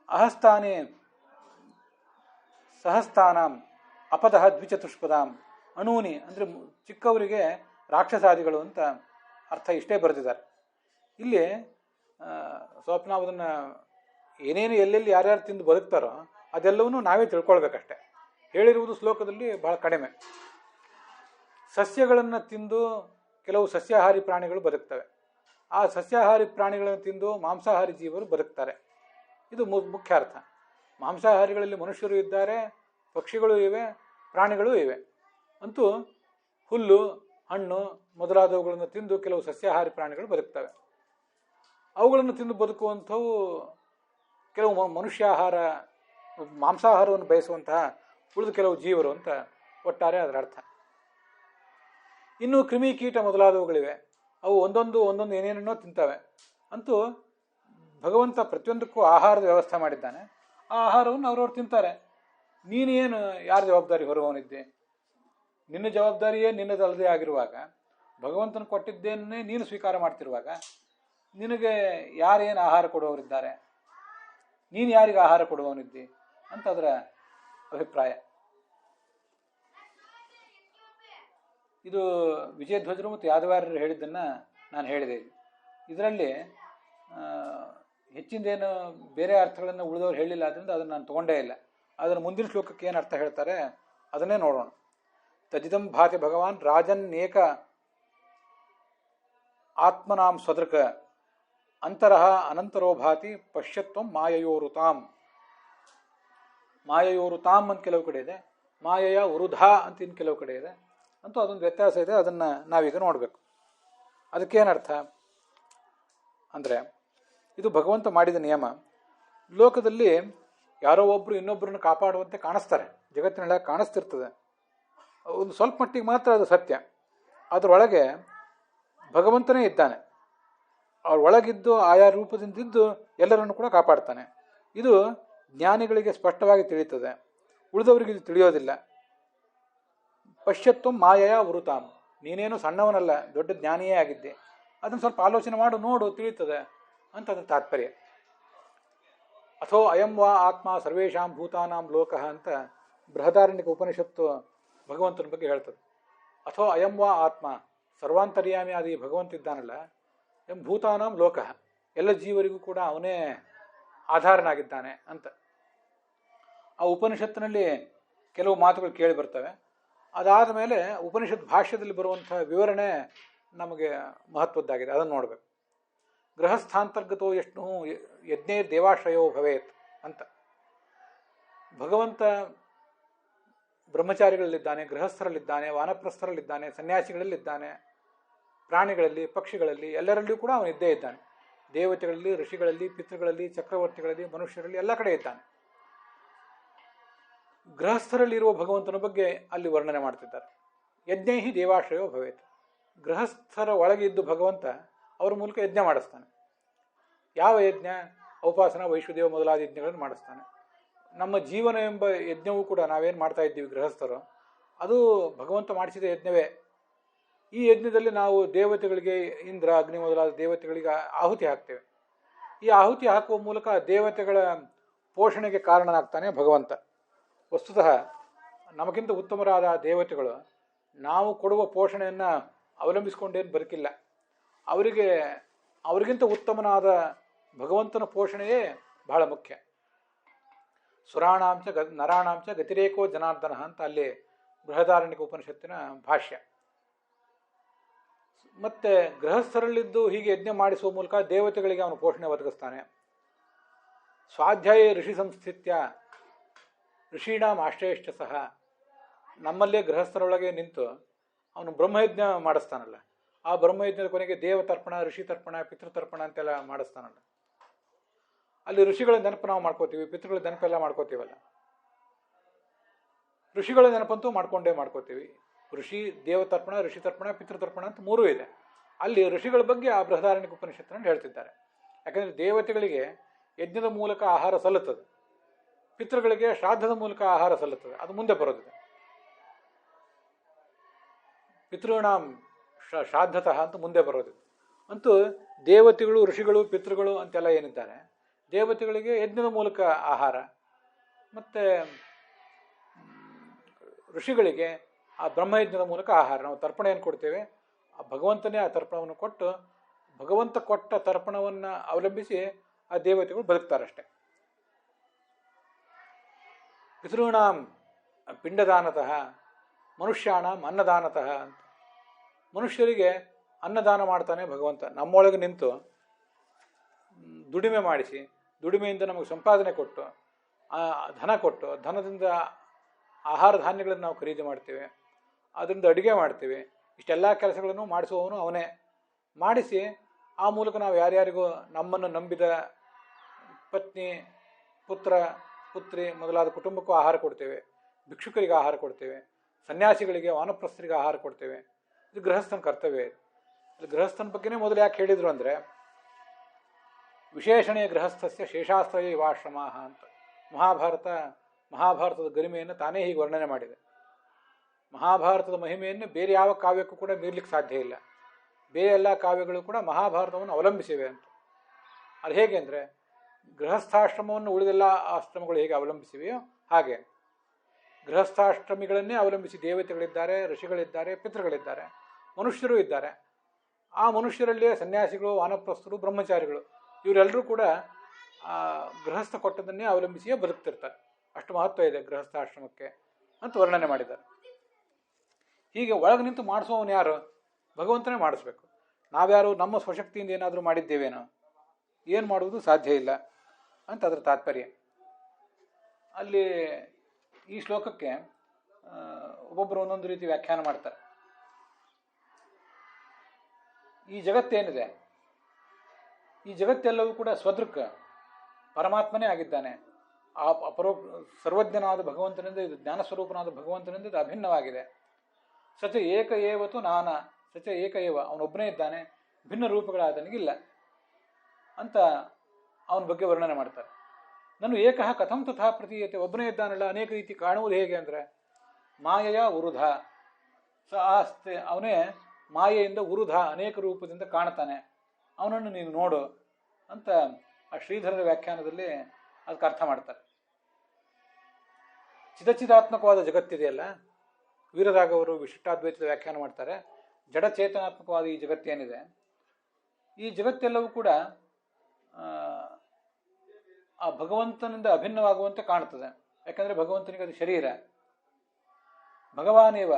ಅಹಸ್ತಾನಿ ಸಹಸ್ತಾನಾಂ ಅಪದಹ ದ್ವಿಚತುಷ್ಪದಾಂ. ಅಣೂನಿ ಅಂದರೆ ಚಿಕ್ಕವರಿಗೆ ರಾಕ್ಷಸಾದಿಗಳು ಅಂತ ಅರ್ಥ ಇಷ್ಟೇ ಬರೆದಿದ್ದಾರೆ. ಇಲ್ಲಿ ಸ್ವಲ್ಪ ನಾವು ಅದನ್ನು ಏನೇನು ಎಲ್ಲೆಲ್ಲಿ ಯಾರ್ಯಾರು ತಿಂದು ಬದುಕ್ತಾರೋ ಅದೆಲ್ಲವನ್ನೂ ನಾವೇ ತಿಳ್ಕೊಳ್ಬೇಕಷ್ಟೆ. ಹೇಳಿರುವುದು ಶ್ಲೋಕದಲ್ಲಿ ಬಹಳ ಕಡಿಮೆ. ಸಸ್ಯಗಳನ್ನು ತಿಂದು ಕೆಲವು ಸಸ್ಯಾಹಾರಿ ಪ್ರಾಣಿಗಳು ಬದುಕ್ತವೆ, ಆ ಸಸ್ಯಾಹಾರಿ ಪ್ರಾಣಿಗಳನ್ನು ತಿಂದು ಮಾಂಸಾಹಾರಿ ಜೀವರು ಬದುಕ್ತಾರೆ. ಇದು ಮುಖ್ಯ ಅರ್ಥ. ಮಾಂಸಾಹಾರಿಗಳಲ್ಲಿ ಮನುಷ್ಯರು ಇದ್ದಾರೆ, ಪಕ್ಷಿಗಳು ಇವೆ, ಪ್ರಾಣಿಗಳೂ ಇವೆ. ಅಂತೂ ಹುಲ್ಲು ಹಣ್ಣು ಮೊದಲಾದವುಗಳನ್ನು ತಿಂದು ಕೆಲವು ಸಸ್ಯಾಹಾರಿ ಪ್ರಾಣಿಗಳು ಬದುಕ್ತವೆ. ಅವುಗಳನ್ನು ತಿಂದು ಬದುಕುವಂಥವು ಕೆಲವು ಮನುಷ್ಯಾಹಾರ ಮಾಂಸಾಹಾರವನ್ನು ಬಯಸುವಂತಹ ಉಳಿದು ಕೆಲವು ಜೀವರು ಅಂತ ಒಟ್ಟಾರೆ ಅದರ ಅರ್ಥ. ಇನ್ನು ಕ್ರಿಮಿಕೀಟ ಮೊದಲಾದವುಗಳಿವೆ, ಅವು ಒಂದೊಂದು ಏನೇನೋ ತಿಂತವೆ. ಅಂತೂ ಭಗವಂತ ಪ್ರತಿಯೊಂದಕ್ಕೂ ಆಹಾರದ ವ್ಯವಸ್ಥೆ ಮಾಡಿದ್ದಾನೆ. ಆ ಆಹಾರವನ್ನು ಅವ್ರವ್ರು ತಿಂತಾರೆ. ನೀನು ಏನು ಯಾರ ಜವಾಬ್ದಾರಿ ಹೊರುವವನಿದ್ದೆ? ನಿನ್ನ ಜವಾಬ್ದಾರಿಯೇ ನಿನ್ನದಲ್ಲದೆ ಆಗಿರುವಾಗ, ಭಗವಂತನ ಕೊಟ್ಟಿದ್ದೇನೆ ನೀನು ಸ್ವೀಕಾರ ಮಾಡ್ತಿರುವಾಗ, ನಿನಗೆ ಯಾರೇನು ಆಹಾರ ಕೊಡುವವರಿದ್ದಾರೆ? ನೀನು ಯಾರಿಗೆ ಆಹಾರ ಕೊಡುವವನಿದ್ದಿ ಅಂತ ಅದರ ಅಭಿಪ್ರಾಯ. ಇದು ವಿಜಯಧ್ವಜರು ಮತ್ತು ಯಾದವಾರರು ಹೇಳಿದ್ದನ್ನು ನಾನು ಹೇಳಿದೆ. ಇದರಲ್ಲಿ ಹೆಚ್ಚಿಂದೇನು ಬೇರೆ ಅರ್ಥಗಳನ್ನು ಉಳಿದವರು ಹೇಳಿಲ್ಲ, ಆದ್ದರಿಂದ ಅದನ್ನು ನಾನು ತೊಗೊಂಡೇ ಇಲ್ಲ. ಅದನ್ನು ಮುಂದಿನ ಶ್ಲೋಕಕ್ಕೆ ಏನು ಅರ್ಥ ಹೇಳ್ತಾರೆ ಅದನ್ನೇ ನೋಡೋಣ. ತಜಿದಂ ಭಾತಿ ಭಗವಾನ್ ರಾಜನ್ನೇಕ ಆತ್ಮನಾಂ ಸ್ವದೃಕ ಅಂತರಃ ಅನಂತರೋ ಭಾತಿ ಪಶ್ಯತ್ವಂ ಮಾಯಯೋರುತಾಂ. ಮಾಯಯೋರುತಾಂ ಅಂತ ಕೆಲವು ಕಡೆ ಇದೆ, ಮಾಯೆಯ ಉರುಧ ಅಂತ ಇನ್ನು ಕೆಲವು ಕಡೆ ಇದೆ. ಅಂತೂ ಅದೊಂದು ವ್ಯತ್ಯಾಸ ಇದೆ, ಅದನ್ನು ನಾವೀಗ ನೋಡಬೇಕು. ಅದಕ್ಕೇನರ್ಥ ಅಂದರೆ, ಇದು ಭಗವಂತ ಮಾಡಿದ ನಿಯಮ. ಲೋಕದಲ್ಲಿ ಯಾರೋ ಒಬ್ಬರು ಇನ್ನೊಬ್ಬರನ್ನು ಕಾಪಾಡುವಂತೆ ಕಾಣಿಸ್ತಾರೆ, ಜಗತ್ತಿನೆಲ್ಲ ಕಾಣಿಸ್ತಿರ್ತದೆ. ಒಂದು ಸ್ವಲ್ಪ ಮಟ್ಟಿಗೆ ಮಾತ್ರ ಅದು ಸತ್ಯ. ಅದರೊಳಗೆ ಭಗವಂತನೇ ಇದ್ದಾನೆ. ಅವ್ರ ಒಳಗಿದ್ದು ಆಯಾ ರೂಪದಿಂದಿದ್ದು ಎಲ್ಲರನ್ನು ಕೂಡ ಕಾಪಾಡ್ತಾನೆ. ಇದು ಜ್ಞಾನಿಗಳಿಗೆ ಸ್ಪಷ್ಟವಾಗಿ ತಿಳಿಯುತ್ತದೆ, ಉಳಿದವರಿಗೆ ಇದು ತಿಳಿಯೋದಿಲ್ಲ. ಪಶ್ಯತ್ವಂ ಮಾಯೆಯ ವೃತಾಂ. ನೀನೇನು ಸಣ್ಣವನಲ್ಲ, ದೊಡ್ಡ ಜ್ಞಾನಿಯೇ ಆಗಿದ್ದೆ. ಅದನ್ನು ಸ್ವಲ್ಪ ಆಲೋಚನೆ ಮಾಡು, ನೋಡು, ತಿಳಿಯುತ್ತದೆ ಅಂತ ಅದರ ತಾತ್ಪರ್ಯ. ಅಥೋ ಅಯಂ ವಾ ಆತ್ಮ ಸರ್ವೇಷಾಂ ಭೂತಾನಾಂ ಲೋಕಃ ಅಂತ ಬೃಹದಾರಣ್ಯಕ ಉಪನಿಷತ್ತು ಭಗವಂತನ ಬಗ್ಗೆ ಹೇಳ್ತದೆ. ಅಥೋ ಅಯಂ ವಾ ಆತ್ಮ, ಸರ್ವಾಂತರ್ಯಾಮಿ ಆದಿ ಭಗವಂತ ಇದ್ದಾನಲ್ಲ, ಎಂ ಭೂತಾನಾಂ ಲೋಕಃ, ಎಲ್ಲ ಜೀವರಿಗೂ ಕೂಡ ಅವನೇ ಆಧಾರನಾಗಿದ್ದಾನೆ ಅಂತ. ಆ ಉಪನಿಷತ್ತಿನಲ್ಲಿ ಕೆಲವು ಮಾತುಗಳು ಕೇಳಿ ಬರ್ತವೆ. ಅದಾದ ಮೇಲೆ ಉಪನಿಷತ್ ಭಾಷ್ಯದಲ್ಲಿ ಬರುವಂಥ ವಿವರಣೆ ನಮಗೆ ಮಹತ್ವದ್ದಾಗಿದೆ, ಅದನ್ನು ನೋಡಬೇಕು. ಗೃಹಸ್ಥಾಂತರ್ಗತೋ ಎಷ್ಟು ಯಜ್ಞೇ ದೇವಾಶ್ರಯೋ ಭವೇತ್ ಅಂತ. ಭಗವಂತ ಬ್ರಹ್ಮಚಾರಿಗಳಲ್ಲಿದ್ದಾನೆ, ಗೃಹಸ್ಥರಲ್ಲಿದ್ದಾನೆ, ವಾನಪ್ರಸ್ಥರಲ್ಲಿದ್ದಾನೆ, ಸನ್ಯಾಸಿಗಳಲ್ಲಿದ್ದಾನೆ, ಪ್ರಾಣಿಗಳಲ್ಲಿ, ಪಕ್ಷಿಗಳಲ್ಲಿ ಎಲ್ಲರಲ್ಲಿಯೂ ಕೂಡ ಅವನು ಇದ್ದೇ ಇದ್ದಾನೆ. ದೇವತೆಗಳಲ್ಲಿ, ಋಷಿಗಳಲ್ಲಿ, ಪಿತೃಗಳಲ್ಲಿ, ಚಕ್ರವರ್ತಿಗಳಲ್ಲಿ, ಮನುಷ್ಯರಲ್ಲಿ ಎಲ್ಲ ಕಡೆ ಇದ್ದಾನೆ. ಗೃಹಸ್ಥರಲ್ಲಿರುವ ಭಗವಂತನ ಬಗ್ಗೆ ಅಲ್ಲಿ ವರ್ಣನೆ ಮಾಡ್ತಿದ್ದಾರೆ. ಯಜ್ಞೈಹಿ ದೇವಾಶ್ರಯೋ ಭವೇತ್. ಗೃಹಸ್ಥರ ಒಳಗಿದ್ದು ಭಗವಂತ ಅವರ ಮೂಲಕ ಯಜ್ಞ ಮಾಡಿಸ್ತಾನೆ. ಯಾವ ಯಜ್ಞ? ಉಪಾಸನ, ವೈಶ್ವದೇವ ಮೊದಲಾದ ಯಜ್ಞಗಳನ್ನು ಮಾಡಿಸ್ತಾನೆ. ನಮ್ಮ ಜೀವನ ಎಂಬ ಯಜ್ಞವೂ ಕೂಡ ನಾವೇನು ಮಾಡ್ತಾ ಇದ್ದೀವಿ ಗೃಹಸ್ಥರು, ಅದು ಭಗವಂತ ಮಾಡಿಸಿದ ಯಜ್ಞವೇ. ಈ ಯಜ್ಞದಲ್ಲಿ ನಾವು ದೇವತೆಗಳಿಗೆ, ಇಂದ್ರ, ಅಗ್ನಿ ಮೊದಲಾದ ದೇವತೆಗಳಿಗೆ ಆಹುತಿ ಹಾಕ್ತೇವೆ. ಈ ಆಹುತಿ ಹಾಕುವ ಮೂಲಕ ದೇವತೆಗಳ ಪೋಷಣೆಗೆ ಕಾರಣನಾಗ್ತಾನೆ ಭಗವಂತ. ವಸ್ತುತಃ ನಮಗಿಂತ ಉತ್ತಮರಾದ ದೇವತೆಗಳು ನಾವು ಕೊಡುವ ಪೋಷಣೆಯನ್ನು ಅವಲಂಬಿಸಿಕೊಂಡೇನು ಬದುಕಿಲ್ಲ. ಅವರಿಗಿಂತ ಉತ್ತಮನಾದ ಭಗವಂತನ ಪೋಷಣೆಯೇ ಬಹಳ ಮುಖ್ಯ. ಸುರಾಣಾಂಚ ನರಾಣಾಂಚ ಗತಿರೇಕೋ ಜನಾರ್ದನ ಅಂತ ಅಲ್ಲಿ ಬೃಹದಾರಣ್ಯಕ ಉಪನಿಷತ್ತಿನ ಭಾಷ್ಯ. ಮತ್ತೆ ಗೃಹಸ್ಥರಲ್ಲಿದ್ದು ಹೀಗೆ ಯಜ್ಞ ಮಾಡಿಸುವ ಮೂಲಕ ದೇವತೆಗಳಿಗೆ ಅವನು ಪೋಷಣೆ ಒದಗಿಸ್ತಾನೆ. ಸ್ವಾಧ್ಯಾಯ ಋಷಿ ಸಂಸ್ಥಿತ್ಯ ಋಷೀಣಾಂ ಆಶ್ರಯಶ್ಚ ಸಹ. ನಮ್ಮಲ್ಲೇ ಗೃಹಸ್ಥರೊಳಗೆ ನಿಂತು ಅವನು ಬ್ರಹ್ಮಯಜ್ಞ ಮಾಡಿಸ್ತಾನಲ್ಲ, ಆ ಬ್ರಹ್ಮಯಜ್ಞದ ಕೊನೆಗೆ ದೇವತರ್ಪಣ, ಋಷಿ ತರ್ಪಣ, ಪಿತೃತರ್ಪಣ ಅಂತೆಲ್ಲ ಮಾಡಿಸ್ತಾನಲ್ಲ. ಅಲ್ಲಿ ಋಷಿಗಳ ನೆನಪು ನಾವು ಮಾಡ್ಕೋತೀವಿ, ಪಿತೃಗಳ ನೆನಪೆಲ್ಲ ಮಾಡ್ಕೋತೀವಲ್ಲ. ಋಷಿಗಳ ನೆನಪಂತೂ ಮಾಡ್ಕೋತೀವಿ. ಋಷಿ ದೇವತರ್ಪಣ, ಋಷಿ ತರ್ಪಣ, ಪಿತೃತರ್ಪಣ ಅಂತ ಮೂರೂ ಇದೆ. ಅಲ್ಲಿ ಋಷಿಗಳ ಬಗ್ಗೆ ಆ ಬೃಹದಾರಣ್ಯಕ ಉಪನಿಷತ್ತನ್ನು ಹೇಳ್ತಿದ್ದಾರೆ. ಯಾಕಂದರೆ ದೇವತೆಗಳಿಗೆ ಯಜ್ಞದ ಮೂಲಕ ಆಹಾರ ಸಲ್ಲುತ್ತದೆ, ಪಿತೃಗಳಿಗೆ ಶ್ರಾದ್ದದ ಮೂಲಕ ಆಹಾರ ಸಲ್ಲುತ್ತದೆ. ಅದು ಮುಂದೆ ಬರೋದಿದೆ. ಪಿತೃಣಾಂ ಶ್ರಾದ್ದತಃ ಅಂತ ಮುಂದೆ ಬರೋದಿದೆ. ಅಂತೂ ದೇವತೆಗಳು, ಋಷಿಗಳು, ಪಿತೃಗಳು ಅಂತೆಲ್ಲ ಏನಿದ್ದಾರೆ, ದೇವತೆಗಳಿಗೆ ಯಜ್ಞದ ಮೂಲಕ ಆಹಾರ, ಮತ್ತು ಋಷಿಗಳಿಗೆ ಆ ಬ್ರಹ್ಮಯಜ್ಞದ ಮೂಲಕ ಆಹಾರ. ನಾವು ತರ್ಪಣೆಯನ್ನು ಕೊಡ್ತೇವೆ, ಆ ಭಗವಂತನೇ ಆ ತರ್ಪಣವನ್ನು ಕೊಟ್ಟು, ಭಗವಂತ ಕೊಟ್ಟ ತರ್ಪಣವನ್ನು ಅವಲಂಬಿಸಿ ಆ ದೇವತೆಗಳು ಬದುಕ್ತಾರಷ್ಟೆ. ಪಿತೃಣಾಂ ಪಿಂಡದಾನತಃ ಮನುಷ್ಯಾಣಾಂ ಅನ್ನದಾನತಃ ಅಂತ. ಮನುಷ್ಯರಿಗೆ ಅನ್ನದಾನ ಮಾಡ್ತಾನೆ ಭಗವಂತ. ನಮ್ಮೊಳಗೆ ನಿಂತು ದುಡಿಮೆ ಮಾಡಿಸಿ, ದುಡಿಮೆಯಿಂದ ನಮಗೆ ಸಂಪಾದನೆ ಕೊಟ್ಟು, ಧನ ಕೊಟ್ಟು, ಧನದಿಂದ ಆಹಾರ ಧಾನ್ಯಗಳನ್ನು ನಾವು ಖರೀದಿ ಮಾಡ್ತೇವೆ, ಅದರಿಂದ ಅಡುಗೆ ಮಾಡ್ತೀವಿ. ಇಷ್ಟೆಲ್ಲ ಕೆಲಸಗಳನ್ನು ಮಾಡಿಸುವವನು ಅವನೇ. ಮಾಡಿಸಿ ಆ ಮೂಲಕ ನಾವು ಯಾರ್ಯಾರಿಗೂ ನಮ್ಮನ್ನು ನಂಬಿದ ಪತ್ನಿ, ಪುತ್ರ, ಪುತ್ರಿ ಮೊದಲಾದ ಕುಟುಂಬಕ್ಕೂ ಆಹಾರ ಕೊಡ್ತೇವೆ, ಭಿಕ್ಷುಕರಿಗೆ ಆಹಾರ ಕೊಡ್ತೇವೆ, ಸನ್ಯಾಸಿಗಳಿಗೆ, ವಾನಪ್ರಸ್ಥರಿಗೆ ಆಹಾರ ಕೊಡ್ತೇವೆ. ಇದು ಗೃಹಸ್ಥನ ಕರ್ತವ್ಯ. ಇದು ಗೃಹಸ್ಥನ ಬಗ್ಗೆನೇ ಮೊದಲು ಯಾಕೆ ಹೇಳಿದರು ಅಂದರೆ, ವಿಶೇಷಣೀಯ ಗೃಹಸ್ಥಸ್ಯ ಶೇಷಾಶ್ರಯ ಇವಾಶ್ರಮ ಅಂತ. ಮಹಾಭಾರತದ ಗರಿಮೆಯನ್ನು ತಾನೇ ಹೀಗೆ ವರ್ಣನೆ ಮಾಡಿದೆ. ಮಹಾಭಾರತದ ಮಹಿಮೆಯನ್ನು ಬೇರೆ ಯಾವ ಕಾವ್ಯಕ್ಕೂ ಕೂಡ ಮೀರ್ಲಿಕ್ಕೆ ಸಾಧ್ಯ ಇಲ್ಲ. ಬೇರೆ ಎಲ್ಲ ಕಾವ್ಯಗಳು ಕೂಡ ಮಹಾಭಾರತವನ್ನು ಅವಲಂಬಿಸಿವೆ ಅಂತ. ಅದು ಹೇಗೆ ಅಂದರೆ, ಗೃಹಸ್ಥಾಶ್ರಮವನ್ನು ಉಳಿದೆಲ್ಲ ಆಶ್ರಮಗಳು ಹೇಗೆ ಅವಲಂಬಿಸಿವೆಯೋ ಹಾಗೆ ಗೃಹಸ್ಥಾಶ್ರಮಿಗಳನ್ನೇ ಅವಲಂಬಿಸಿ ದೇವತೆಗಳಿದ್ದಾರೆ, ಋಷಿಗಳಿದ್ದಾರೆ, ಪಿತೃಗಳಿದ್ದಾರೆ, ಮನುಷ್ಯರು ಇದ್ದಾರೆ. ಆ ಮನುಷ್ಯರಲ್ಲಿಯೇ ಸನ್ಯಾಸಿಗಳು, ವಾನಪ್ರಸ್ಥರು, ಬ್ರಹ್ಮಚಾರಿಗಳು ಇವರೆಲ್ಲರೂ ಕೂಡ ಗೃಹಸ್ಥ ಕೊಟ್ಟದನ್ನೇ ಅವಲಂಬಿಸಿಯೇ ಬದುಕ್ತಿರ್ತಾರೆ. ಅಷ್ಟು ಮಹತ್ವ ಇದೆ ಗೃಹಸ್ಥಾಶ್ರಮಕ್ಕೆ ಅಂತ ವರ್ಣನೆ ಮಾಡಿದ್ದಾರೆ. ಹೀಗೆ ಒಳಗೆ ನಿಂತು ಮಾಡಿಸುವವನು ಯಾರು? ಭಗವಂತನೇ ಮಾಡಿಸ್ಬೇಕು. ನಾವ್ಯಾರು ನಮ್ಮ ಸ್ವಶಕ್ತಿಯಿಂದ ಏನಾದರೂ ಮಾಡಿದ್ದೇವೇನೋ? ಏನು ಮಾಡುವುದು ಸಾಧ್ಯ ಇಲ್ಲ ಅಂತ ಅದರ ತಾತ್ಪರ್ಯ. ಅಲ್ಲಿ ಈ ಶ್ಲೋಕಕ್ಕೆ ಒಬ್ಬೊಬ್ಬರು ಒಂದೊಂದು ರೀತಿ ವ್ಯಾಖ್ಯಾನ ಮಾಡ್ತಾರೆ. ಈ ಜಗತ್ತೇನಿದೆ, ಈ ಜಗತ್ತೆಲ್ಲವೂ ಕೂಡ ಸ್ವದೃಕ್ ಪರಮಾತ್ಮನೇ ಆಗಿದ್ದಾನೆ. ಆ ಸರ್ವಜ್ಞನಾದ ಭಗವಂತನಿಂದ, ಇದು ಜ್ಞಾನಸ್ವರೂಪನಾದ ಭಗವಂತನಿಂದ ಇದು ಅಭಿನ್ನವಾಗಿದೆ. ಸಚ ಏಕ ಏವತು ನಾನಾ, ಸಚ ಏಕ ಏವ, ಅವನೊಬ್ಬನೇ ಇದ್ದಾನೆ, ಭಿನ್ನ ರೂಪಗಳಾದನಿಗಿಲ್ಲ ಅಂತ ಅವನ ಬಗ್ಗೆ ವರ್ಣನೆ ಮಾಡ್ತಾರೆ. ನಾನು ಏಕಃ ಕಥಂ ತಥಾ ಪ್ರತೀಯತೆ, ಒಬ್ಬನೇ ಇದ್ದಾನಲ್ಲ, ಅನೇಕ ರೀತಿ ಕಾಣುವುದು ಹೇಗೆ ಅಂದರೆ, ಮಾಯೆಯ ಉರುಧ ಆಸ್ತೆ, ಅವನೇ ಮಾಯೆಯಿಂದ ಉರುಧ ಅನೇಕ ರೂಪದಿಂದ ಕಾಣ್ತಾನೆ, ಅವನನ್ನು ನೀನು ನೋಡು ಅಂತ ಆ ಶ್ರೀಧರರ ವ್ಯಾಖ್ಯಾನದಲ್ಲಿ ಅದಕ್ಕೆ ಅರ್ಥ ಮಾಡ್ತಾರೆ. ಚಿದಚಿದಾತ್ಮಕವಾದ ಜಗತ್ತಿದೆಯಲ್ಲ, ವೀರರಾಘವರು ವಿಶಿಷ್ಟಾದ್ವೈತದ ವ್ಯಾಖ್ಯಾನ ಮಾಡ್ತಾರೆ. ಜಡಚೇತನಾತ್ಮಕವಾದ ಈ ಜಗತ್ತೇನಿದೆ, ಈ ಜಗತ್ತೆಲ್ಲವೂ ಕೂಡ ಆ ಭಗವಂತನಿಂದ ಅಭಿನ್ನವಾಗುವಂತೆ ಕಾಣ್ತದೆ. ಯಾಕಂದರೆ ಭಗವಂತನಿಗೆ ಅದು ಶರೀರ. ಭಗವಾನೇವ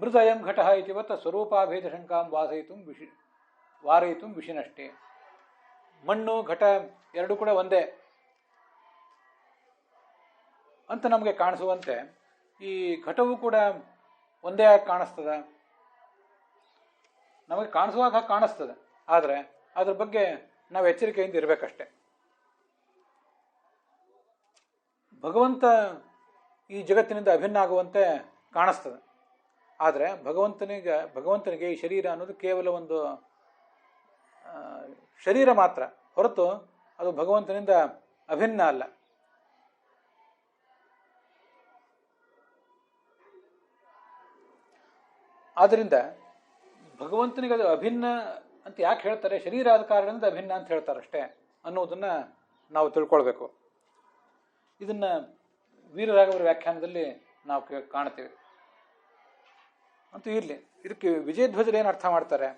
ಮೃದಯಂ ಘಟಃ ಇತಿವತ್ತ ಸ್ವರೂಪಾಭೇದ ಶಂಕಾಂ ವಾರಯಿತು ವಿಷಿನಷ್ಟೇ. ಮಣ್ಣು ಘಟ ಎರಡೂ ಕೂಡ ಒಂದೇ ಅಂತ ನಮಗೆ ಕಾಣಿಸುವಂತೆ ಈ ಘಟವೂ ಕೂಡ ಒಂದೇ ಆಗಿ ಕಾಣಿಸ್ತದೆ. ನಮಗೆ ಕಾಣಿಸುವಾಗ ಹಾಗೆ ಕಾಣಿಸ್ತದೆ, ಆದರೆ ಅದ್ರ ಬಗ್ಗೆ ನಾವು ಎಚ್ಚರಿಕೆಯಿಂದ ಇರಬೇಕಷ್ಟೆ. ಭಗವಂತ ಈ ಜಗತ್ತಿನಿಂದ ಅಭಿನ್ನ ಆಗುವಂತೆ ಕಾಣಿಸ್ತದೆ, ಆದರೆ ಭಗವಂತನಿಗೆ ಈ ಶರೀರ ಅನ್ನೋದು ಕೇವಲ ಒಂದು ಶರೀರ ಮಾತ್ರ ಹೊರತು ಅದು ಭಗವಂತನಿಂದ ಅಭಿನ್ನ ಅಲ್ಲ. ಆದ್ದರಿಂದ ಭಗವಂತನಿಗೆ ಅದು ಅಭಿನ್ನ ಅಂತ ಯಾಕೆ ಹೇಳ್ತಾರೆ, ಶರೀರ ಆದ ಕಾರಣದಿಂದ ಅಭಿನ್ನ ಅಂತ ಹೇಳ್ತಾರಷ್ಟೇ ಅನ್ನೋದನ್ನು ನಾವು ತಿಳ್ಕೊಳ್ಬೇಕು. ಇದನ್ನು ವೀರರಾಘವರ ವ್ಯಾಖ್ಯಾನದಲ್ಲಿ ನಾವು ಕಾಣ್ತೇವೆ. ಅಂತೂ ಇರಲಿ, ಇದಕ್ಕೆ ವಿಜಯಧ್ವಜರು ಏನು ಅರ್ಥ ಮಾಡ್ತಾರೆ,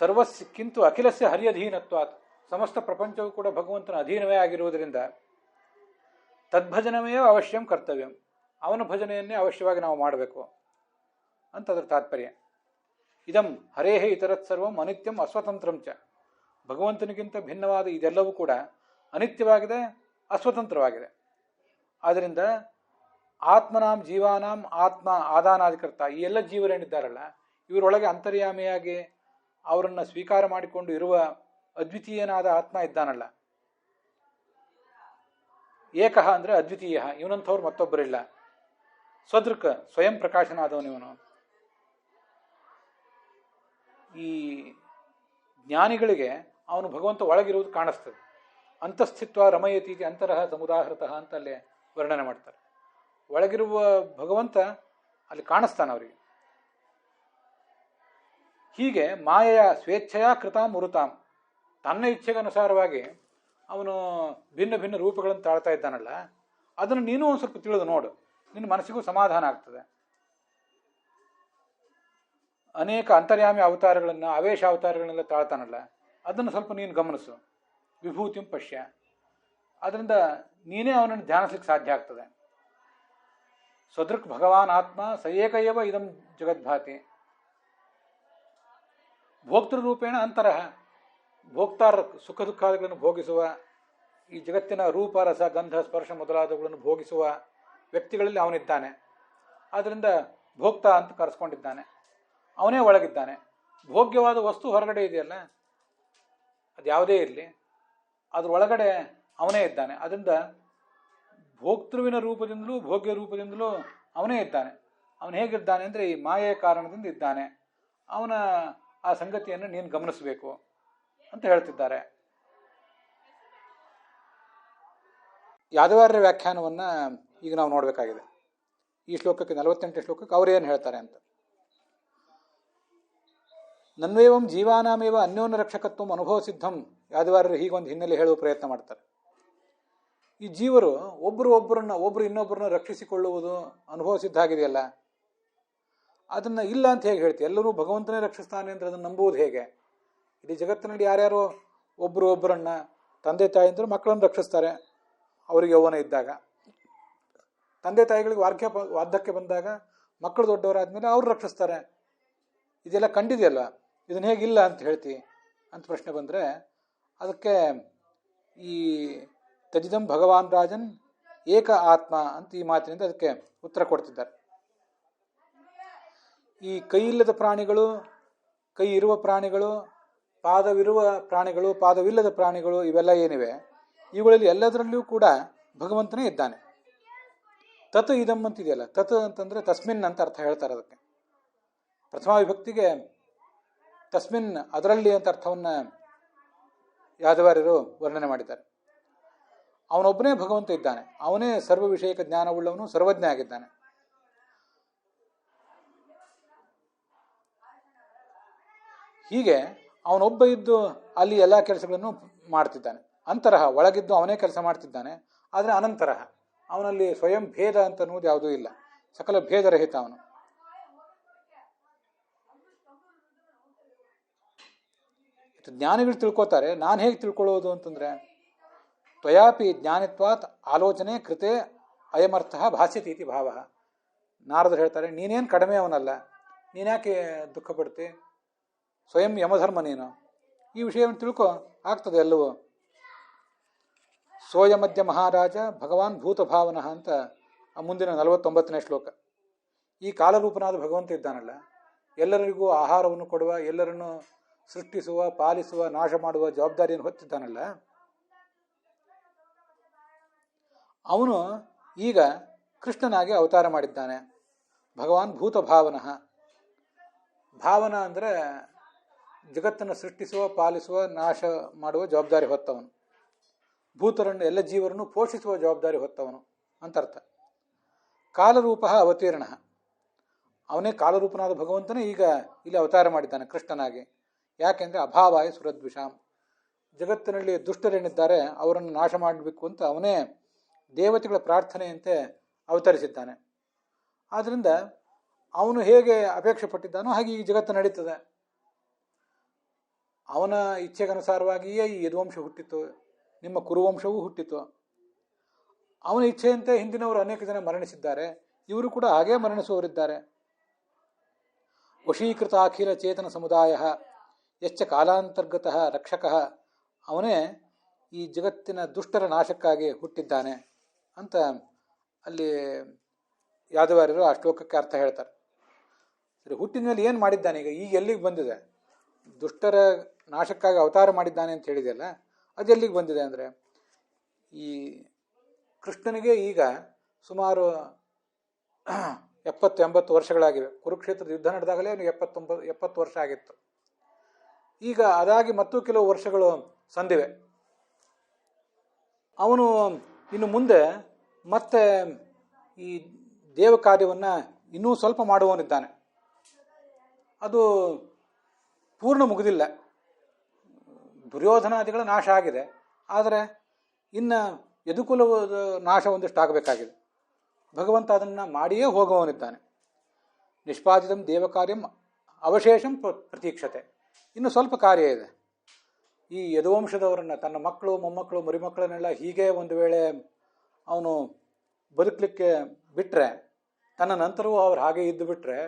ಸರ್ವಸ್ಯ ಕಿಂತು ಅಖಿಲಸ್ಯ ಹರಿಯಧೀನತ್ವಾತ್, ಸಮಸ್ತ ಪ್ರಪಂಚವೂ ಕೂಡ ಭಗವಂತನ ಅಧೀನವೇ ಆಗಿರುವುದರಿಂದ ತದ್ಭಜನವೇ ಅವಶ್ಯಂ ಕರ್ತವ್ಯಂ, ಅವನ ಭಜನೆಯನ್ನೇ ಅವಶ್ಯವಾಗಿ ನಾವು ಮಾಡಬೇಕು ಅಂತ ಅದರ ತಾತ್ಪರ್ಯ. ಇದಂ ಹರೇಹೇ ಇತರತ್ ಸರ್ವಂ ಅನಿತ್ಯಂ ಅಸ್ವತಂತ್ರಂ ಚ, ಭಗವಂತನಿಗಿಂತ ಭಿನ್ನವಾದ ಇದೆಲ್ಲವೂ ಕೂಡ ಅನಿತ್ಯವಾಗಿದೆ, ಅಸ್ವತಂತ್ರವಾಗಿದೆ. ಆದ್ದರಿಂದ ಆತ್ಮನಾಂ ಜೀವಾನಾಂ ಆತ್ಮ ಆದಾನಾಧಿಕರ್ತ, ಈ ಎಲ್ಲ ಜೀವರೇನಿದ್ದಾರಲ್ಲ ಇವರೊಳಗೆ ಅಂತರ್ಯಾಮಿಯಾಗಿ ಅವರನ್ನು ಸ್ವೀಕಾರ ಮಾಡಿಕೊಂಡು ಇರುವ ಅದ್ವಿತೀಯನಾದ ಆತ್ಮ ಇದ್ದಾನಲ್ಲ, ಏಕಃ ಅಂದರೆ ಅದ್ವಿತೀಯ, ಇವನಂಥವ್ರು ಮತ್ತೊಬ್ಬರಿಲ್ಲ. ಸ್ವದೃಕ್ ಸ್ವಯಂ ಪ್ರಕಾಶನಾದವನಿವನು. ಈ ಜ್ಞಾನಿಗಳಿಗೆ ಅವನು ಭಗವಂತ ಒಳಗಿರುವುದು ಕಾಣಿಸ್ತದೆ. ಅಂತಸ್ಥಿತ್ವ ರಮಯತಿ ಅಂತರಹ ಸಮುದಾಹೃತಃ ಅಂತ ಅಲ್ಲಿ ವರ್ಣನೆ ಮಾಡ್ತಾರೆ. ಒಳಗಿರುವ ಭಗವಂತ ಅಲ್ಲಿ ಕಾಣಿಸ್ತಾನೆ ಅವರಿಗೆ. ಹೀಗೆ ಮಾಯೆಯ ಸ್ವೇಚ್ಛೆಯ ಕೃತಾಂ ಉರುತಾಂ, ತನ್ನ ಇಚ್ಛೆಗನುಸಾರವಾಗಿ ಅವನು ಭಿನ್ನ ಭಿನ್ನ ರೂಪಗಳನ್ನು ತಾಳ್ತಾ ಇದ್ದಾನಲ್ಲ, ಅದನ್ನು ನೀನು ಒಂದು ಸ್ವಲ್ಪ ತಿಳಿದು ನೋಡು, ನಿನ್ನ ಮನಸ್ಸಿಗೂ ಸಮಾಧಾನ ಆಗ್ತದೆ. ಅನೇಕ ಅಂತರ್ಯಾಮಿ ಅವತಾರಗಳನ್ನು, ಆವೇಶ ಅವತಾರಗಳನ್ನೆಲ್ಲ ತಾಳ್ತಾನಲ್ಲ, ಅದನ್ನು ಸ್ವಲ್ಪ ನೀನು ಗಮನಿಸು. ವಿಭೂತಿಂ ಪಶ್ಯ, ಅದರಿಂದ ನೀನೇ ಅವನನ್ನು ಧ್ಯಾನಿಸ್ಲಿಕ್ಕೆ ಸಾಧ್ಯ ಆಗ್ತದೆ. ಸ್ವದೃಕ್ ಭಗವಾನ್ ಆತ್ಮ ಸಏಕಯವ ಇದಂ ಜಗದ್ಭಾತಿ. ಭೋಕ್ತೃರೂಪೇಣ ಅಂತರಹ, ಭೋಕ್ತಾರ ಸುಖ ದುಃಖಾದಿಗಳನ್ನು ಭೋಗಿಸುವ, ಈ ಜಗತ್ತಿನ ರೂಪ ರಸ ಗಂಧ ಸ್ಪರ್ಶ ಮೊದಲಾದವುಗಳನ್ನು ಭೋಗಿಸುವ ವ್ಯಕ್ತಿಗಳಲ್ಲಿ ಅವನಿದ್ದಾನೆ. ಆದ್ದರಿಂದ ಭೋಕ್ತ ಅಂತ ಕರೆಸ್ಕೊಂಡಿದ್ದಾನೆ, ಅವನೇ ಒಳಗಿದ್ದಾನೆ. ಭೋಗ್ಯವಾದ ವಸ್ತು ಹೊರಗಡೆ ಇದೆಯಲ್ಲ, ಅದು ಯಾವುದೇ ಇರಲಿ, ಅದ್ರ ಒಳಗಡೆ ಅವನೇ ಇದ್ದಾನೆ. ಅದರಿಂದ ಭೋಕ್ತೃವಿನ ರೂಪದಿಂದಲೂ ಭೋಗ್ಯ ರೂಪದಿಂದಲೂ ಅವನೇ ಇದ್ದಾನೆ. ಅವನು ಹೇಗಿದ್ದಾನೆ ಅಂದರೆ ಈ ಮಾಯೆಯ ಕಾರಣದಿಂದ ಇದ್ದಾನೆ. ಅವನ ಆ ಸಂಗತಿಯನ್ನು ನೀನು ಗಮನಿಸಬೇಕು ಅಂತ ಹೇಳ್ತಿದ್ದಾರೆ. ಯಾದವಾರ್ಯರ ವ್ಯಾಖ್ಯಾನವನ್ನು ಈಗ ನಾವು ನೋಡಬೇಕಾಗಿದೆ. ಈ ಶ್ಲೋಕಕ್ಕೆ 48 ಶ್ಲೋಕಕ್ಕೆ ಅವರೇನು ಹೇಳ್ತಾರೆ ಅಂತ. ನನ್ವೇವಂ ಜೀವಾನಾಮೇವ ಅನ್ಯೋನ್ಯ ರಕ್ಷಕತ್ವ ಅನುಭವ ಸಿದ್ಧಂ, ಯಾದವಾರ್ಯರು ಹೀಗೊಂದು ಹಿನ್ನೆಲೆ ಹೇಳುವ ಪ್ರಯತ್ನ ಮಾಡ್ತಾರೆ. ಈ ಜೀವರು ಒಬ್ಬರು ಇನ್ನೊಬ್ಬರನ್ನ ರಕ್ಷಿಸಿಕೊಳ್ಳುವುದು ಅನುಭವ ಸಿದ್ಧ ಆಗಿದೆಯಲ್ಲ, ಅದನ್ನು ಇಲ್ಲ ಅಂತ ಹೇಗೆ ಹೇಳ್ತೀವಿ? ಎಲ್ಲರೂ ಭಗವಂತನೇ ರಕ್ಷಿಸ್ತಾನೆ ಅಂದರೆ ಅದನ್ನು ನಂಬುವುದು ಹೇಗೆ? ಇಡೀ ಜಗತ್ತಿನಲ್ಲಿ ಯಾರ್ಯಾರೋ ಒಬ್ಬರನ್ನ ತಂದೆ ತಾಯಿ ಮಕ್ಕಳನ್ನು ರಕ್ಷಿಸ್ತಾರೆ ಅವರಿಗೆ ಯೌವನ ಇದ್ದಾಗ. ತಂದೆ ತಾಯಿಗಳಿಗೆ ವಾರ್ಧಕ್ಯ ಬಂದಾಗ ಮಕ್ಕಳು ದೊಡ್ಡವರಾದ್ಮೇಲೆ ಅವ್ರು ರಕ್ಷಿಸ್ತಾರೆ. ಇದೆಲ್ಲ ಕಂಡಿದೆಯಲ್ಲ, ಇದನ್ನ ಹೇಗಿಲ್ಲ ಅಂತ ಹೇಳ್ತಿ ಅಂತ ಪ್ರಶ್ನೆ ಬಂದರೆ ಅದಕ್ಕೆ ಈ ತಜಿದಂ ಭಗವಾನ್ ರಾಜನ್ ಏಕ ಆತ್ಮ ಅಂತ ಈ ಮಾತಿನಿಂದ ಅದಕ್ಕೆ ಉತ್ತರ ಕೊಡ್ತಿದ್ದಾರೆ. ಈ ಕೈ ಇಲ್ಲದ ಪ್ರಾಣಿಗಳು, ಕೈ ಇರುವ ಪ್ರಾಣಿಗಳು, ಪಾದವಿರುವ ಪ್ರಾಣಿಗಳು, ಪಾದವಿಲ್ಲದ ಪ್ರಾಣಿಗಳು, ಇವೆಲ್ಲ ಏನಿವೆ, ಇವುಗಳಲ್ಲಿ ಎಲ್ಲದರಲ್ಲಿಯೂ ಕೂಡ ಭಗವಂತನೇ ಇದ್ದಾನೆ. ತತ್ ಇದಂ ಅಂತಿದೆಯಲ್ಲ, ತತ್ ಅಂತಂದರೆ ತಸ್ಮಿನ್ ಅಂತ ಅರ್ಥ ಹೇಳ್ತಾರೆ. ಅದಕ್ಕೆ ಪ್ರಥಮ ವಿಭಕ್ತಿಗೆ ತಸ್ಮಿನ್, ಅದರಲ್ಲಿ ಅಂತ ಅರ್ಥವನ್ನು ಯಾದವಾರ್ಯರು ವರ್ಣನೆ ಮಾಡಿದ್ದಾರೆ. ಅವನೊಬ್ಬನೇ ಭಗವಂತ ಇದ್ದಾನೆ, ಅವನೇ ಸರ್ವ ವಿಷಯಕ ಜ್ಞಾನವುಳ್ಳವನು, ಸರ್ವಜ್ಞ ಆಗಿದ್ದಾನೆ. ಹೀಗೆ ಅವನೊಬ್ಬ ಇದ್ದು ಅಲ್ಲಿ ಎಲ್ಲ ಕೆಲಸಗಳನ್ನು ಮಾಡ್ತಿದ್ದಾನೆ. ಅಂತರಹ, ಒಳಗಿದ್ದು ಅವನೇ ಕೆಲಸ ಮಾಡ್ತಿದ್ದಾನೆ. ಆದರೆ ಅನಂತರಹ, ಅವನಲ್ಲಿ ಸ್ವಯಂ ಭೇದ ಅಂತ ಅನ್ನೋದು ಯಾವುದೂ ಇಲ್ಲ, ಸಕಲ ಭೇದರಹಿತ ಅವನು. ಜ್ಞಾನಿಗಳು ತಿಳ್ಕೊತಾರೆ. ನಾನು ಹೇಗೆ ತಿಳ್ಕೊಳ್ಳೋದು ಅಂತಂದ್ರೆ, ತ್ವಯಾಪಿ ಜ್ಞಾನಿತ್ವಾತ್ ಆಲೋಚನೆ ಕೃತೆ ಅಯಮರ್ಥ ಭಾಸ್ಯತೀತಿ ಭಾವ. ನಾರದರು ಹೇಳ್ತಾರೆ, ನೀನೇನು ಕಡಿಮೆ ಅವನಲ್ಲ, ನೀನ್ಯಾಕೆ ದುಃಖ ಪಡ್ತಿ, ಸ್ವಯಂ ಯಮಧರ್ಮ ನೀನು, ಈ ವಿಷಯವನ್ನು ತಿಳ್ಕೊ, ಆಗ್ತದೆ ಎಲ್ಲವೂ. ಸೋಯಮಧ್ಯ ಮಹಾರಾಜ ಭಗವಾನ್ ಭೂತ ಭಾವನಃ ಅಂತ ಮುಂದಿನ 49ನೇ ಶ್ಲೋಕ. ಈ ಕಾಲರೂಪನಾದ ಭಗವಂತ ಇದ್ದಾನಲ್ಲ, ಎಲ್ಲರಿಗೂ ಆಹಾರವನ್ನು ಕೊಡುವ, ಎಲ್ಲರನ್ನು ಸೃಷ್ಟಿಸುವ, ಪಾಲಿಸುವ, ನಾಶ ಮಾಡುವ ಜವಾಬ್ದಾರಿಯನ್ನು ಹೊತ್ತಿದ್ದಾನಲ್ಲ, ಅವನು ಈಗ ಕೃಷ್ಣನಾಗಿ ಅವತಾರ ಮಾಡಿದ್ದಾನೆ. ಭಗವಾನ್ ಭೂತ ಭಾವನಃ. ಭಾವನ ಅಂದರೆ ಜಗತ್ತನ್ನು ಸೃಷ್ಟಿಸುವ, ಪಾಲಿಸುವ, ನಾಶ ಮಾಡುವ ಜವಾಬ್ದಾರಿ ಹೊತ್ತವನು. ಭೂತರನ್ನು, ಎಲ್ಲ ಜೀವರನ್ನು ಪೋಷಿಸುವ ಜವಾಬ್ದಾರಿ ಹೊತ್ತವನು ಅಂತ ಅರ್ಥ. ಕಾಲರೂಪ ಅವತೀರ್ಣ. ಅವನೇ ಕಾಲರೂಪನಾದ ಭಗವಂತನೇ ಈಗ ಇಲ್ಲಿ ಅವತಾರ ಮಾಡಿದ್ದಾನೆ ಕೃಷ್ಣನಾಗಿ. ಯಾಕೆಂದರೆ ಅಭಾವಾಯ ಸುರದ್ವಿಷಾಂ. ಜಗತ್ತಿನಲ್ಲಿ ದುಷ್ಟರೇನಿದ್ದಾರೆ ಅವರನ್ನು ನಾಶ ಮಾಡಬೇಕು ಅಂತ ಅವನೇ ದೇವತೆಗಳ ಪ್ರಾರ್ಥನೆಯಂತೆ ಅವತರಿಸಿದ್ದಾನೆ. ಆದ್ದರಿಂದ ಅವನು ಹೇಗೆ ಅಪೇಕ್ಷೆ ಪಟ್ಟಿದ್ದಾನೋ ಹಾಗೆ ಈ ಜಗತ್ತು ನಡೀತದೆ. ಅವನ ಇಚ್ಛೆಗನುಸಾರವಾಗಿಯೇ ಈ ಯದುವಂಶ ಹುಟ್ಟಿತು, ನಿಮ್ಮ ಕುರುವಂಶವೂ ಹುಟ್ಟಿತು. ಅವನ ಇಚ್ಛೆಯಂತೆ ಹಿಂದಿನವರು ಅನೇಕ ಜನ ಮರಣಿಸಿದ್ದಾರೆ, ಇವರು ಕೂಡ ಹಾಗೇ ಮರಣಿಸುವವರಿದ್ದಾರೆ. ವಶೀಕೃತ ಅಖಿಲ ಚೇತನ ಸಮುದಾಯ ಯಶ್ಚ ಕಾಲಾಂತರ್ಗತ ರಕ್ಷಕ. ಅವನೇ ಈ ಜಗತ್ತಿನ ದುಷ್ಟರ ನಾಶಕ್ಕಾಗಿ ಹುಟ್ಟಿದ್ದಾನೆ ಅಂತ ಅಲ್ಲಿ ಯಾದವಾರ್ಯರು ಆ ಶ್ಲೋಕಕ್ಕೆ ಅರ್ಥ ಹೇಳ್ತಾರೆ. ಸರಿ, ಹುಟ್ಟಿದ ಮೇಲೆ ಏನು ಮಾಡಿದ್ದಾನೆ ಈಗ ಎಲ್ಲಿಗೆ ಬಂದಿದೆ? ದುಷ್ಟರ ನಾಶಕ್ಕಾಗಿ ಅವತಾರ ಮಾಡಿದ್ದಾನೆ ಅಂತ ಹೇಳಿದೆಯಲ್ಲ, ಅದು ಎಲ್ಲಿಗೆ ಬಂದಿದೆ ಅಂದರೆ, ಈ ಕೃಷ್ಣನಿಗೆ ಈಗ ಸುಮಾರು 70-80 ವರ್ಷಗಳಾಗಿವೆ. ಕುರುಕ್ಷೇತ್ರದ ಯುದ್ಧ ನಡೆದಾಗಲೇ ಅವನಿಗೆ 70 ವರ್ಷ ಆಗಿತ್ತು. ಈಗ ಅದಾಗಿ ಮತ್ತೂ ಕೆಲವು ವರ್ಷಗಳು ಸಂದಿವೆ. ಅವನು ಇನ್ನು ಮುಂದೆ ಮತ್ತೆ ಈ ದೇವ ಕಾರ್ಯವನ್ನು ಇನ್ನೂ ಸ್ವಲ್ಪ ಮಾಡುವವನಿದ್ದಾನೆ. ಅದು ಪೂರ್ಣ ಮುಗಿದಿಲ್ಲ. ದುರ್ಯೋಧನಾದಿಗಳ ನಾಶ ಆಗಿದೆ, ಆದರೆ ಇನ್ನು ಯದುಕುಲದ ನಾಶ ಒಂದಿಷ್ಟು ಆಗಬೇಕಾಗಿದೆ. ಭಗವಂತ ಅದನ್ನು ಮಾಡಿಯೇ ಹೋಗುವವನಿದ್ದಾನೆ. ನಿಷ್ಪಾದಿತಂ ದೇವಕಾರ್ಯಂ ಅವಶೇಷಂ ಪ್ರತೀಕ್ಷತೆ. ಇನ್ನು ಸ್ವಲ್ಪ ಕಾರ್ಯ ಇದೆ. ಈ ಯದುವಂಶದವರನ್ನು, ತನ್ನ ಮಕ್ಕಳು, ಮೊಮ್ಮಕ್ಕಳು, ಮರಿಮಕ್ಕಳನ್ನೆಲ್ಲ ಹೀಗೆ ಒಂದು ವೇಳೆ ಅವನು ಬದುಕಲಿಕ್ಕೆ ಬಿಟ್ಟರೆ, ತನ್ನ ನಂತರವೂ ಅವ್ರು ಹಾಗೆ ಇದ್ದು ಬಿಟ್ಟರೆ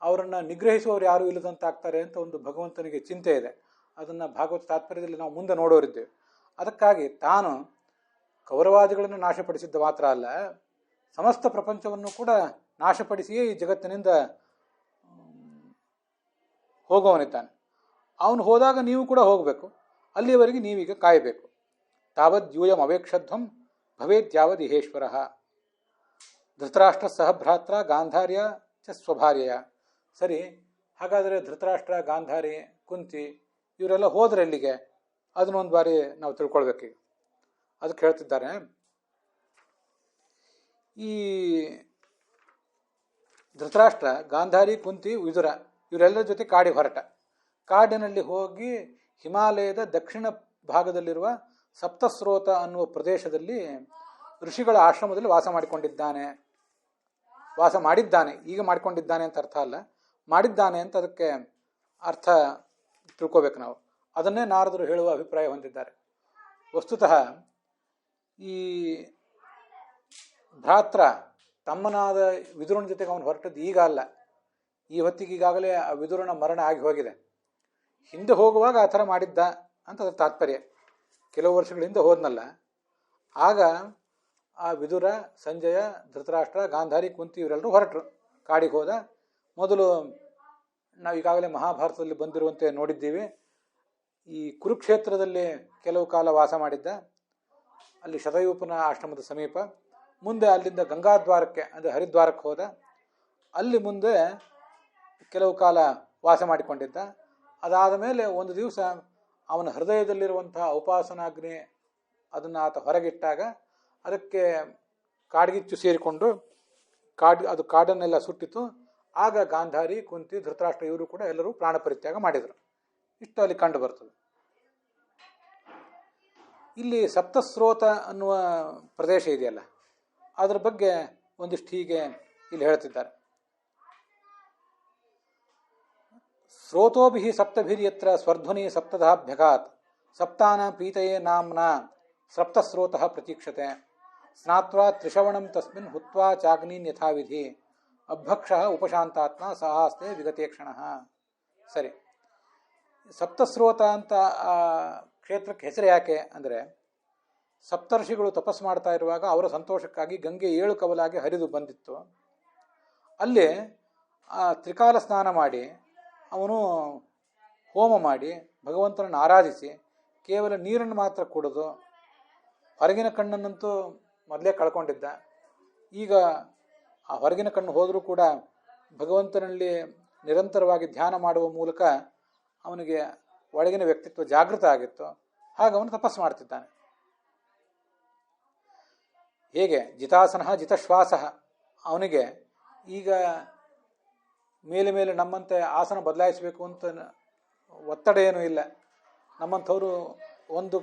ಅವರನ್ನು ನಿಗ್ರಹಿಸುವವರು ಯಾರೂ ಇಲ್ಲದಂತಾಗ್ತಾರೆ ಅಂತ ಒಂದು ಭಗವಂತನಿಗೆ ಚಿಂತೆ ಇದೆ. ಅದನ್ನು ಭಾಗವತ ತಾತ್ಪರ್ಯದಲ್ಲಿ ನಾವು ಮುಂದೆ ನೋಡೋರಿದ್ದೇವೆ. ಅದಕ್ಕಾಗಿ ತಾನು ಕೌರವಾದಿಗಳನ್ನು ನಾಶಪಡಿಸಿದ್ದ ಮಾತ್ರ ಅಲ್ಲ, ಸಮಸ್ತ ಪ್ರಪಂಚವನ್ನು ಕೂಡ ನಾಶಪಡಿಸಿಯೇ ಈ ಜಗತ್ತಿನಿಂದ ಹೋಗುವವನಿದ್ದಾನೆ. ಅವನು ಹೋದಾಗ ನೀವು ಕೂಡ ಹೋಗಬೇಕು. ಅಲ್ಲಿಯವರೆಗೆ ನೀವೀಗ ಕಾಯಬೇಕು. ತಾವದ್ ಯೂಯಂ ಅವೇಕ್ಷಧ್ವಂ ಭವೇದ್ಯಾವದ್ ಇಹೇಶ್ವರ. ಧೃತರಾಷ್ಟ್ರ ಸಹಭ್ರಾತ್ರ ಗಾಂಧಾರ್ಯ ಚ ಸ್ವಭಾರ್ಯ. ಸರಿ, ಹಾಗಾದರೆ ಧೃತರಾಷ್ಟ್ರ, ಗಾಂಧಾರಿ, ಕುಂತಿ ಇವರೆಲ್ಲ ಹೋದ್ರೆ ಎಲ್ಲಿಗೆ? ಅದನ್ನೊಂದು ಬಾರಿ ನಾವು ತಿಳ್ಕೊಳ್ಬೇಕೀಗ. ಅದಕ್ಕೆ ಹೇಳ್ತಿದ್ದಾರೆ, ಈ ಧೃತರಾಷ್ಟ್ರ, ಗಾಂಧಾರಿ, ಕುಂತಿ, ವಿದುರ ಇವರೆಲ್ಲರ ಜೊತೆ ಕಾಡಿಗೆ ಹೊರಟ. ಕಾಡಿನಲ್ಲಿ ಹೋಗಿ ಹಿಮಾಲಯದ ದಕ್ಷಿಣ ಭಾಗದಲ್ಲಿರುವ ಸಪ್ತಸ್ರೋತ ಅನ್ನುವ ಪ್ರದೇಶದಲ್ಲಿ ಋಷಿಗಳ ಆಶ್ರಮದಲ್ಲಿ ವಾಸ ಮಾಡಿದ್ದಾನೆ. ಈಗ ಮಾಡಿಕೊಂಡಿದ್ದಾನೆ ಅಂತ ಅರ್ಥ ಅಲ್ಲ, ಮಾಡಿದ್ದಾನೆ ಅಂತ ಅದಕ್ಕೆ ಅರ್ಥ ತಿಳ್ಕೋಬೇಕು ನಾವು. ಅದನ್ನೇ ನಾರದರು ಹೇಳುವ ಅಭಿಪ್ರಾಯ ಹೊಂದಿದ್ದಾರೆ. ವಸ್ತುತಃ ಈ ಭ್ರಾತ್ರ ತಮ್ಮನಾದ ವಿದುರನ ಜೊತೆಗೆ ಅವನು ಹೊರಟದ್ದು ಈಗ ಅಲ್ಲ. ಈ ಹೊತ್ತಿಗೆ ಈಗಾಗಲೇ ಆ ವಿದುರನ ಮರಣ ಆಗಿ ಹೋಗಿದೆ. ಹಿಂದೆ ಹೋಗುವಾಗ ಆ ಥರ ಮಾಡಿದ್ದ ಅಂತ ಅದರ ತಾತ್ಪರ್ಯ. ಕೆಲವು ವರ್ಷಗಳ ಹಿಂದೆ ಹೋದ್ನಲ್ಲ, ಆಗ ಆ ವಿದುರ, ಸಂಜಯ, ಧೃತರಾಷ್ಟ್ರ, ಗಾಂಧಾರಿ, ಕುಂತಿ ಇವರೆಲ್ಲರೂ ಹೊರಟರು. ಕಾಡಿಗೆ ಹೋದ. ಮೊದಲು ನಾವು ಈಗಾಗಲೇ ಮಹಾಭಾರತದಲ್ಲಿ ಬಂದಿರುವಂತೆ ನೋಡಿದ್ದೀವಿ, ಈ ಕುರುಕ್ಷೇತ್ರದಲ್ಲಿ ಕೆಲವು ಕಾಲ ವಾಸ ಮಾಡಿದ್ದ. ಅಲ್ಲಿ ಶತಯೂಪನ ಆಶ್ರಮದ ಸಮೀಪ. ಮುಂದೆ ಅಲ್ಲಿಂದ ಗಂಗಾದ್ವಾರಕ್ಕೆ ಅಂದರೆ ಹರಿದ್ವಾರಕ್ಕೆ ಹೋದ. ಅಲ್ಲಿ ಮುಂದೆ ಕೆಲವು ಕಾಲ ವಾಸ ಮಾಡಿಕೊಂಡಿದ್ದ. ಅದಾದ ಮೇಲೆ ಒಂದು ದಿವಸ ಅವನ ಹೃದಯದಲ್ಲಿರುವಂತಹ ಉಪಾಸನಾಗ್ನಿ ಅದನ್ನು ಆತ ಹೊರಗಿಟ್ಟಾಗ ಅದಕ್ಕೆ ಕಾಡ್ಗಿಚ್ಚು ಸೇರಿಕೊಂಡು ಅದು ಕಾಡನ್ನೆಲ್ಲ ಸುಟ್ಟಿತು. ಆಗ ಗಾಂಧಾರಿ, ಕುಂತಿ, ಧೃತರಾಷ್ಟ್ರ ಇವರು ಕೂಡ ಎಲ್ಲರೂ ಪ್ರಾಣ ಪರಿತ್ಯಾಗ ಮಾಡಿದರು. ಇಷ್ಟು ಅಲ್ಲಿ ಕಂಡು ಬರ್ತದೆ. ಇಲ್ಲಿ ಸಪ್ತಸ್ರೋತ ಅನ್ನುವ ಪ್ರದೇಶ ಇದೆಯಲ್ಲ, ಅದರ ಬಗ್ಗೆ ಒಂದಿಷ್ಟು ಹೀಗೆ ಇಲ್ಲಿ ಹೇಳ್ತಿದ್ದಾರೆ. ಸ್ರೋತೋಭಿ ಸಪ್ತಭಿರ್ಯತ್ರ ಸ್ವರ್ಧ್ವನಿ ಸಪ್ತಧಾಭ್ಯಗಾತ್ ಸಪ್ತಾನ ಪೀತಯೇ ನಾಮ್ನ ಸಪ್ತಸ್ರೋತಃ ಪ್ರತೀಕ್ಷತೆ ಸ್ನಾತ್ವಾ ತ್ರಿಶವಣಂ ತಸ್ಮಿನ್ ಹುತ್ವಾ ಚಾಗ್ನೀನ್ ಯಥಾವಿಧಿ ಅಭಕ್ಷ ಉಪಶಾಂತಾತ್ಮ ಸಹಾಸ್ತೆ ವಿಗತೇಕ್ಷಣ. ಸರಿ, ಸಪ್ತಸ್ರೋತ ಅಂತ ಆ ಕ್ಷೇತ್ರಕ್ಕೆ ಹೆಸರು ಯಾಕೆ ಅಂದರೆ, ಸಪ್ತರ್ಷಿಗಳು ತಪಸ್ಸು ಮಾಡ್ತಾ ಇರುವಾಗ ಅವರ ಸಂತೋಷಕ್ಕಾಗಿ ಗಂಗೆ 7 ಕವಲಾಗಿ ಹರಿದು ಬಂದಿತ್ತು. ಅಲ್ಲಿ ತ್ರಿಕಾಲ ಸ್ನಾನ ಮಾಡಿ ಅವನು ಹೋಮ ಮಾಡಿ ಭಗವಂತನನ್ನು ಆರಾಧಿಸಿ ಕೇವಲ ನೀರನ್ನು ಮಾತ್ರ ಕುಡಿದು ಹೊರಗಿನ ಕಣ್ಣನ್ನಂತೂ ಮೊದಲೇ ಕಳ್ಕೊಂಡಿದ್ದ. ಈಗ ಆ ಹೊರಗಿನ ಕಣ್ಣು ಹೋದರೂ ಕೂಡ ಭಗವಂತನಲ್ಲಿ ನಿರಂತರವಾಗಿ ಧ್ಯಾನ ಮಾಡುವ ಮೂಲಕ ಅವನಿಗೆ ಒಳಗಿನ ವ್ಯಕ್ತಿತ್ವ ಜಾಗೃತ ಆಗಿತ್ತು. ಹಾಗೆ ಅವನು ತಪಸ್ಸು ಮಾಡ್ತಿದ್ದಾನೆ. ಹೇಗೆ ಜಿತಾಸನ ಜಿತಶ್ವಾಸ, ಅವನಿಗೆ ಈಗ ಮೇಲೆ ಮೇಲೆ ನಮ್ಮಂತೆ ಆಸನ ಬದಲಾಯಿಸಬೇಕು ಅಂತ ಒತ್ತಡ ಏನೂ ಇಲ್ಲ. ನಮ್ಮಂಥವರು ಒಂದು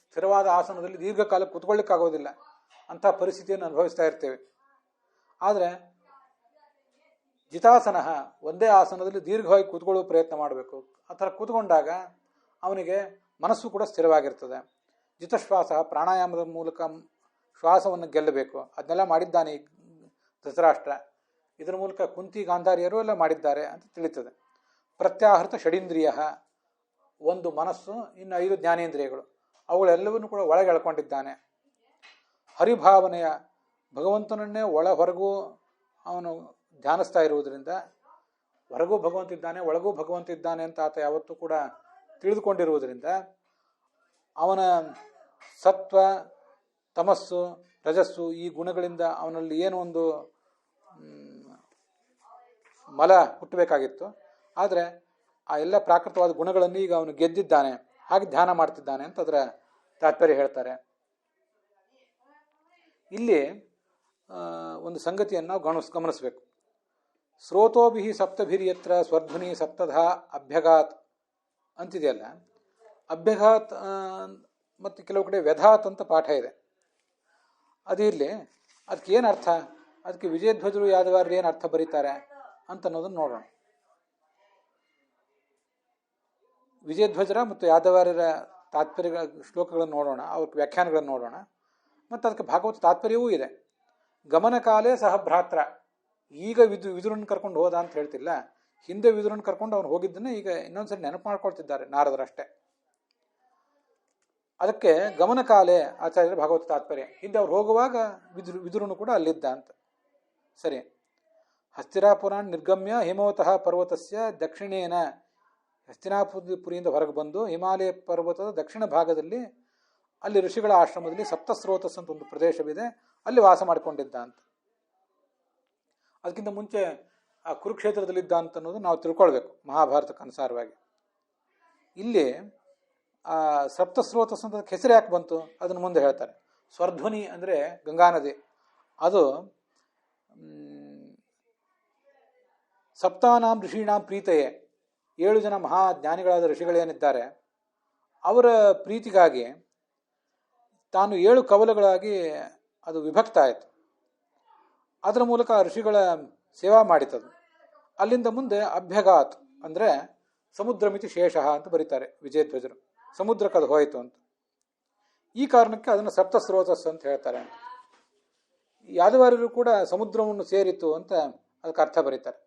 ಸ್ಥಿರವಾದ ಆಸನದಲ್ಲಿ ದೀರ್ಘಕಾಲ ಕೂತ್ಕೊಳ್ಳಿಕ್ಕಾಗೋದಿಲ್ಲ. ಅಂಥ ಪರಿಸ್ಥಿತಿಯನ್ನು ಅನುಭವಿಸ್ತಾ ಇರ್ತೇವೆ. ಆದರೆ ಜಿತಾಸನ, ಒಂದೇ ಆಸನದಲ್ಲಿ ದೀರ್ಘವಾಗಿ ಕೂತ್ಕೊಳ್ಳುವ ಪ್ರಯತ್ನ ಮಾಡಬೇಕು. ಆ ಥರ ಕೂತ್ಕೊಂಡಾಗ ಅವನಿಗೆ ಮನಸ್ಸು ಕೂಡ ಸ್ಥಿರವಾಗಿರ್ತದೆ. ಜಿತಶ್ವಾಸ, ಪ್ರಾಣಾಯಾಮದ ಮೂಲಕ ಶ್ವಾಸವನ್ನು ಗೆಲ್ಲಬೇಕು. ಅದನ್ನೆಲ್ಲ ಮಾಡಿದ್ದಾನೆ ಈ ಧೃತರಾಷ್ಟ್ರ. ಇದರ ಮೂಲಕ ಕುಂತಿ ಗಾಂಧಾರಿಯರು ಎಲ್ಲ ಮಾಡಿದ್ದಾರೆ ಅಂತ ತಿಳಿತದೆ. ಪ್ರತ್ಯಾಹೃತ ಷಡೀಂದ್ರಿಯ, ಒಂದು ಮನಸ್ಸು, ಇನ್ನು 5 ಜ್ಞಾನೇಂದ್ರಿಯಗಳು, ಅವುಗಳೆಲ್ಲವನ್ನೂ ಕೂಡ ಒಳಗೆ ಎಳ್ಕೊಂಡಿದ್ದಾನೆ. ಹರಿಭಾವನೆಯ, ಭಗವಂತನನ್ನೇ ಒಳ ಹೊರಗೂ ಅವನು ಧ್ಯಾನಿಸ್ತಾ ಇರುವುದರಿಂದ ಹೊರಗೂ ಭಗವಂತ ಇದ್ದಾನೆ, ಒಳಗೂ ಭಗವಂತ ಇದ್ದಾನೆ ಅಂತ ಆತ ಯಾವತ್ತೂ ಕೂಡ ತಿಳಿದುಕೊಂಡಿರುವುದರಿಂದ ಅವನ ಸತ್ವ, ತಮಸ್ಸು, ರಜಸ್ಸು ಈ ಗುಣಗಳಿಂದ ಅವನಲ್ಲಿ ಏನು ಒಂದು ಮಲ ಹುಟ್ಟಬೇಕಾಗಿತ್ತು. ಆದರೆ ಆ ಎಲ್ಲ ಪ್ರಾಕೃತವಾದ ಗುಣಗಳನ್ನು ಈಗ ಅವನು ಗೆದ್ದಿದ್ದಾನೆ, ಹಾಗೆ ಧ್ಯಾನ ಮಾಡ್ತಿದ್ದಾನೆ ಅಂತ ಅದರ ತಾತ್ಪರ್ಯ ಹೇಳ್ತಾರೆ. ಇಲ್ಲಿ ಒಂದು ಸಂಗತಿಯನ್ನು ನಾವು ಗಮನಿಸಬೇಕು. ಸ್ರೋತೋಭಿ ಸಪ್ತಭಿರ್ಯತ್ರ ಸ್ವರ್ಧ್ವನಿ ಸಪ್ತಧಾ ಅಭ್ಯಗಾತ್ ಅಂತಿದೆಯಲ್ಲ, ಅಭ್ಯಘಾತ್ ಮತ್ತು ಕೆಲವು ಕಡೆ ವ್ಯಧಾತ್ ಅಂತ ಪಾಠ ಇದೆ. ಅದಿರಲಿ, ಅದಕ್ಕೆ ಏನು ಅರ್ಥ, ಅದಕ್ಕೆ ವಿಜಯಧ್ವಜರು ಯಾದವಾರ್ಯರು ಏನು ಅರ್ಥ ಬರೀತಾರೆ ಅಂತ ಅನ್ನೋದನ್ನು ನೋಡೋಣ. ವಿಜಯಧ್ವಜರ ಮತ್ತು ಯಾದವಾರ್ಯರ ತಾತ್ಪರ್ಯ ಶ್ಲೋಕಗಳನ್ನು ನೋಡೋಣ, ಅವ್ರ ವ್ಯಾಖ್ಯಾನಗಳನ್ನು ನೋಡೋಣ. ಮತ್ತು ಅದಕ್ಕೆ ಭಾಗವತ ತಾತ್ಪರ್ಯವೂ ಇದೆ. ಗಮನಕಾಲೇ ಸಹ ಭ್ರಾತ್ರ, ಈಗ ವಿದುರನ್ನು ಕರ್ಕೊಂಡು ಹೋದ ಅಂತ ಹೇಳ್ತಿಲ್ಲ, ಹಿಂದೆ ವಿದುರನ್ನು ಕರ್ಕೊಂಡು ಅವನು ಹೋಗಿದ್ದನ್ನು ಈಗ ಇನ್ನೊಂದ್ಸರಿ ನೆನಪು ಮಾಡ್ಕೊಳ್ತಿದ್ದಾರೆ ನಾರದರಷ್ಟೇ. ಅದಕ್ಕೆ ಗಮನಕಾಲೇ ಆಚಾರ್ಯರ ಭಾಗವತ ತಾತ್ಪರ್ಯ. ಹಿಂದೆ ಅವ್ರು ಹೋಗುವಾಗ ವಿದುರನು ಕೂಡ ಅಲ್ಲಿದ್ದ ಅಂತ. ಸರಿ. ಹಸ್ತಿನಾಪುರಾನ್ ನಿರ್ಗಮ್ಯ ಹಿಮವತಃ ಪರ್ವತಸ್ಯ ದಕ್ಷಿಣೇನ, ಹಸ್ತಿನಾಪುರಿಯಿಂದ ಹೊರಗೆ ಬಂದು ಹಿಮಾಲಯ ಪರ್ವತದ ದಕ್ಷಿಣ ಭಾಗದಲ್ಲಿ ಅಲ್ಲಿ ಋಷಿಗಳ ಆಶ್ರಮದಲ್ಲಿ ಸಪ್ತಸ್ರೋತಸ್ ಅಂತ ಒಂದು ಪ್ರದೇಶವಿದೆ, ಅಲ್ಲಿ ವಾಸ ಮಾಡಿಕೊಂಡಿದ್ದ ಅಂತ. ಅದಕ್ಕಿಂತ ಮುಂಚೆ ಆ ಕುರುಕ್ಷೇತ್ರದಲ್ಲಿದ್ದ ಅಂತ ಅನ್ನೋದು ನಾವು ತಿಳ್ಕೊಳ್ಬೇಕು ಮಹಾಭಾರತಕ್ಕೆ ಅನುಸಾರವಾಗಿ. ಇಲ್ಲಿ ಆ ಸಪ್ತಸ್ರೋತಸ್ ಅಂತ ಹೆಸರು ಯಾಕೆ ಬಂತು ಅದನ್ನು ಮುಂದೆ ಹೇಳ್ತಾರೆ. ಸ್ವರ್ಧ್ವನಿ ಅಂದರೆ ಗಂಗಾ ನದಿ, ಅದು ಸಪ್ತಾನಾಂ ಋಷೀಣಾಂ ಪ್ರೀತೆಯೇ, 7 ಜನ ಮಹಾ ಜ್ಞಾನಿಗಳಾದ ಋಷಿಗಳೇನಿದ್ದಾರೆ ಅವರ ಪ್ರೀತಿಗಾಗಿ ತಾನು 7 ಕವಲುಗಳಾಗಿ ಅದು ವಿಭಕ್ತ ಆಯಿತು. ಅದರ ಮೂಲಕ ಋಷಿಗಳ ಸೇವಾ ಮಾಡಿತದು. ಅಲ್ಲಿಂದ ಮುಂದೆ ಅಭ್ಯಗಾತ್ ಅಂದರೆ ಸಮುದ್ರಮಿತಿ ಶೇಷ ಅಂತ ಬರೀತಾರೆ ವಿಜಯಧ್ವಜರು, ಸಮುದ್ರಕ್ಕೆ ಅದು ಹೋಯಿತು ಅಂತ. ಈ ಕಾರಣಕ್ಕೆ ಅದನ್ನು ಸಪ್ತಸ್ರೋತಸ್ ಅಂತ ಹೇಳ್ತಾರೆ. ಯಾದವಾರ್ಯರು ಕೂಡ ಸಮುದ್ರವನ್ನು ಸೇರಿತು ಅಂತ ಅದಕ್ಕೆ ಅರ್ಥ ಬರೀತಾರೆ.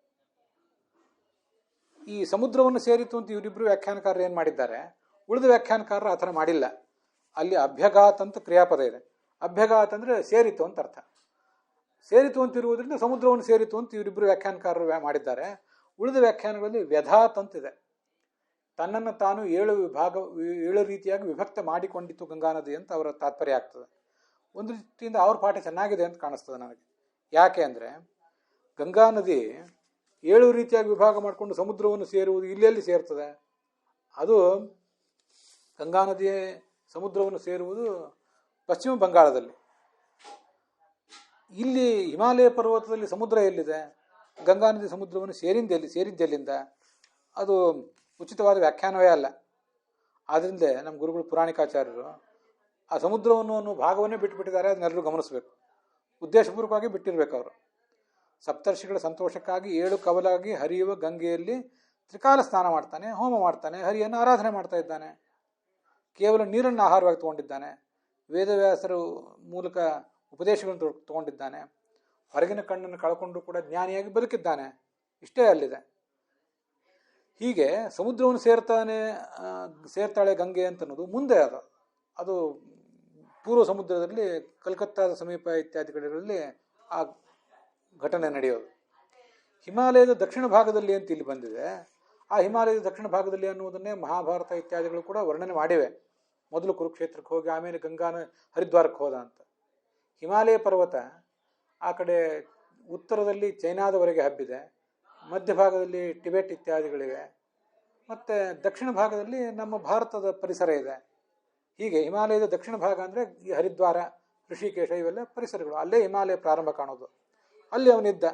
ಈ ಸಮುದ್ರವನ್ನು ಸೇರಿತು ಅಂತ ಇವರಿಬ್ಬರು ವ್ಯಾಖ್ಯಾನಕಾರರು ಏನು ಮಾಡಿದ್ದಾರೆ, ಉಳಿದ ವ್ಯಾಖ್ಯಾನಕಾರರು ಆ ಥರ ಮಾಡಿಲ್ಲ. ಅಲ್ಲಿ ಅಭ್ಯಗಾತ್ ಅಂತ ಕ್ರಿಯಾಪದ ಇದೆ. ಅಭ್ಯಗಾತ್ ಅಂದರೆ ಸೇರಿತು ಅಂತ ಅರ್ಥ. ಸೇರಿತು ಅಂತಿರುವುದರಿಂದ ಸಮುದ್ರವನ್ನು ಸೇರಿತು ಅಂತ ಇವರಿಬ್ಬರು ವ್ಯಾಖ್ಯಾನಕಾರರು ಮಾಡಿದ್ದಾರೆ. ಉಳಿದ ವ್ಯಾಖ್ಯಾನಗಳಲ್ಲಿ ವ್ಯಧಾತ್ ಅಂತಿದೆ. ತನ್ನನ್ನು ತಾನು 7 ರೀತಿಯಾಗಿ ವಿಭಕ್ತ ಮಾಡಿಕೊಂಡಿತ್ತು ಗಂಗಾ ನದಿ ಅಂತ ಅವರ ತಾತ್ಪರ್ಯ ಆಗ್ತದೆ. ಒಂದು ರೀತಿಯಿಂದ ಅವ್ರ ಪಾಠ ಚೆನ್ನಾಗಿದೆ ಅಂತ ಕಾಣಿಸ್ತದೆ ನನಗೆ. ಯಾಕೆ ಅಂದರೆ ಗಂಗಾ ನದಿ 7 ರೀತಿಯಾಗಿ ವಿಭಾಗ ಮಾಡಿಕೊಂಡು ಸಮುದ್ರವನ್ನು ಸೇರುವುದು ಇಲ್ಲೆಲ್ಲಿ ಸೇರ್ತದೆ? ಅದು ಗಂಗಾ ನದಿ ಸಮುದ್ರವನ್ನು ಸೇರುವುದು ಪಶ್ಚಿಮ ಬಂಗಾಳದಲ್ಲಿ. ಇಲ್ಲಿ ಹಿಮಾಲಯ ಪರ್ವತದಲ್ಲಿ ಸಮುದ್ರ ಎಲ್ಲಿದೆ? ಗಂಗಾ ನದಿ ಸಮುದ್ರವನ್ನು ಸೇರಿದ್ದೆಲ್ಲಿಂದ? ಅದು ಉಚಿತವಾದ ವ್ಯಾಖ್ಯಾನವೇ ಅಲ್ಲ. ಆದ್ದರಿಂದ ನಮ್ಮ ಗುರುಗಳು ಪುರಾಣಿಕಾಚಾರ್ಯರು ಆ ಸಮುದ್ರವನ್ನು ಅನ್ನೋ ಭಾಗವನ್ನೇ ಬಿಟ್ಟುಬಿಟ್ಟಿದ್ದಾರೆ. ಅದನ್ನೆಲ್ಲರೂ ಗಮನಿಸಬೇಕು. ಉದ್ದೇಶಪೂರ್ವಕವಾಗಿ ಬಿಟ್ಟಿರ್ಬೇಕು ಅವರು. ಸಪ್ತರ್ಷಿಗಳ ಸಂತೋಷಕ್ಕಾಗಿ 7 ಕವಲಾಗಿ ಹರಿಯುವ ಗಂಗೆಯಲ್ಲಿ ತ್ರಿಕಾಲ ಸ್ನಾನ ಮಾಡ್ತಾನೆ, ಹೋಮ ಮಾಡ್ತಾನೆ, ಹರಿಯನ್ನು ಆರಾಧನೆ ಮಾಡ್ತಾ ಇದ್ದಾನೆ. ಕೇವಲ ನೀರನ್ನು ಆಹಾರವಾಗಿ ತಗೊಂಡಿದ್ದಾನೆ. ವೇದವ್ಯಾಸರ ಮೂಲಕ ಉಪದೇಶಗಳನ್ನು ತಗೊಂಡಿದ್ದಾನೆ. ಹೊರಗಿನ ಕಣ್ಣನ್ನು ಕಳ್ಕೊಂಡು ಕೂಡ ಜ್ಞಾನಿಯಾಗಿ ಬದುಕಿದ್ದಾನೆ. ಇಷ್ಟೇ ಅಲ್ಲಿದೆ. ಹೀಗೆ ಸಮುದ್ರವನ್ನು ಸೇರ್ತಾಳೆ ಗಂಗೆ ಅಂತನ್ನೋದು ಮುಂದೆ ಅದು ಪೂರ್ವ ಸಮುದ್ರದಲ್ಲಿ ಕಲ್ಕತ್ತಾದ ಸಮೀಪ ಇತ್ಯಾದಿ ಕಡೆಗಳಲ್ಲಿ ಆ ಘಟನೆ ನಡೆಯೋದು. ಹಿಮಾಲಯದ ದಕ್ಷಿಣ ಭಾಗದಲ್ಲಿ ಅಂತ ಇಲ್ಲಿ ಬಂದಿದೆ. ಆ ಹಿಮಾಲಯದ ದಕ್ಷಿಣ ಭಾಗದಲ್ಲಿ ಅನ್ನುವುದನ್ನೇ ಮಹಾಭಾರತ ಇತ್ಯಾದಿಗಳು ಕೂಡ ವರ್ಣನೆ ಮಾಡಿವೆ. ಮೊದಲು ಕುರುಕ್ಷೇತ್ರಕ್ಕೆ ಹೋಗಿ ಆಮೇಲೆ ಗಂಗಾನ ಹರಿದ್ವಾರಕ್ಕೆ ಹೋದ ಅಂತ. ಹಿಮಾಲಯ ಪರ್ವತ ಆ ಕಡೆ ಉತ್ತರದಲ್ಲಿ ಚೈನಾದವರೆಗೆ ಹಬ್ಬಿದೆ, ಮಧ್ಯಭಾಗದಲ್ಲಿ ಟಿಬೆಟ್ ಇತ್ಯಾದಿಗಳಿವೆ, ಮತ್ತು ದಕ್ಷಿಣ ಭಾಗದಲ್ಲಿ ನಮ್ಮ ಭಾರತದ ಪರಿಸರ ಇದೆ. ಹೀಗೆ ಹಿಮಾಲಯದ ದಕ್ಷಿಣ ಭಾಗ ಅಂದರೆ ಈ ಹರಿದ್ವಾರ, ಋಷಿಕೇಶ ಇವೆಲ್ಲ ಪರಿಸರಗಳು. ಅಲ್ಲೇ ಹಿಮಾಲಯ ಪ್ರಾರಂಭ ಕಾಣೋದು. ಅಲ್ಲಿ ಅವನಿದ್ದ.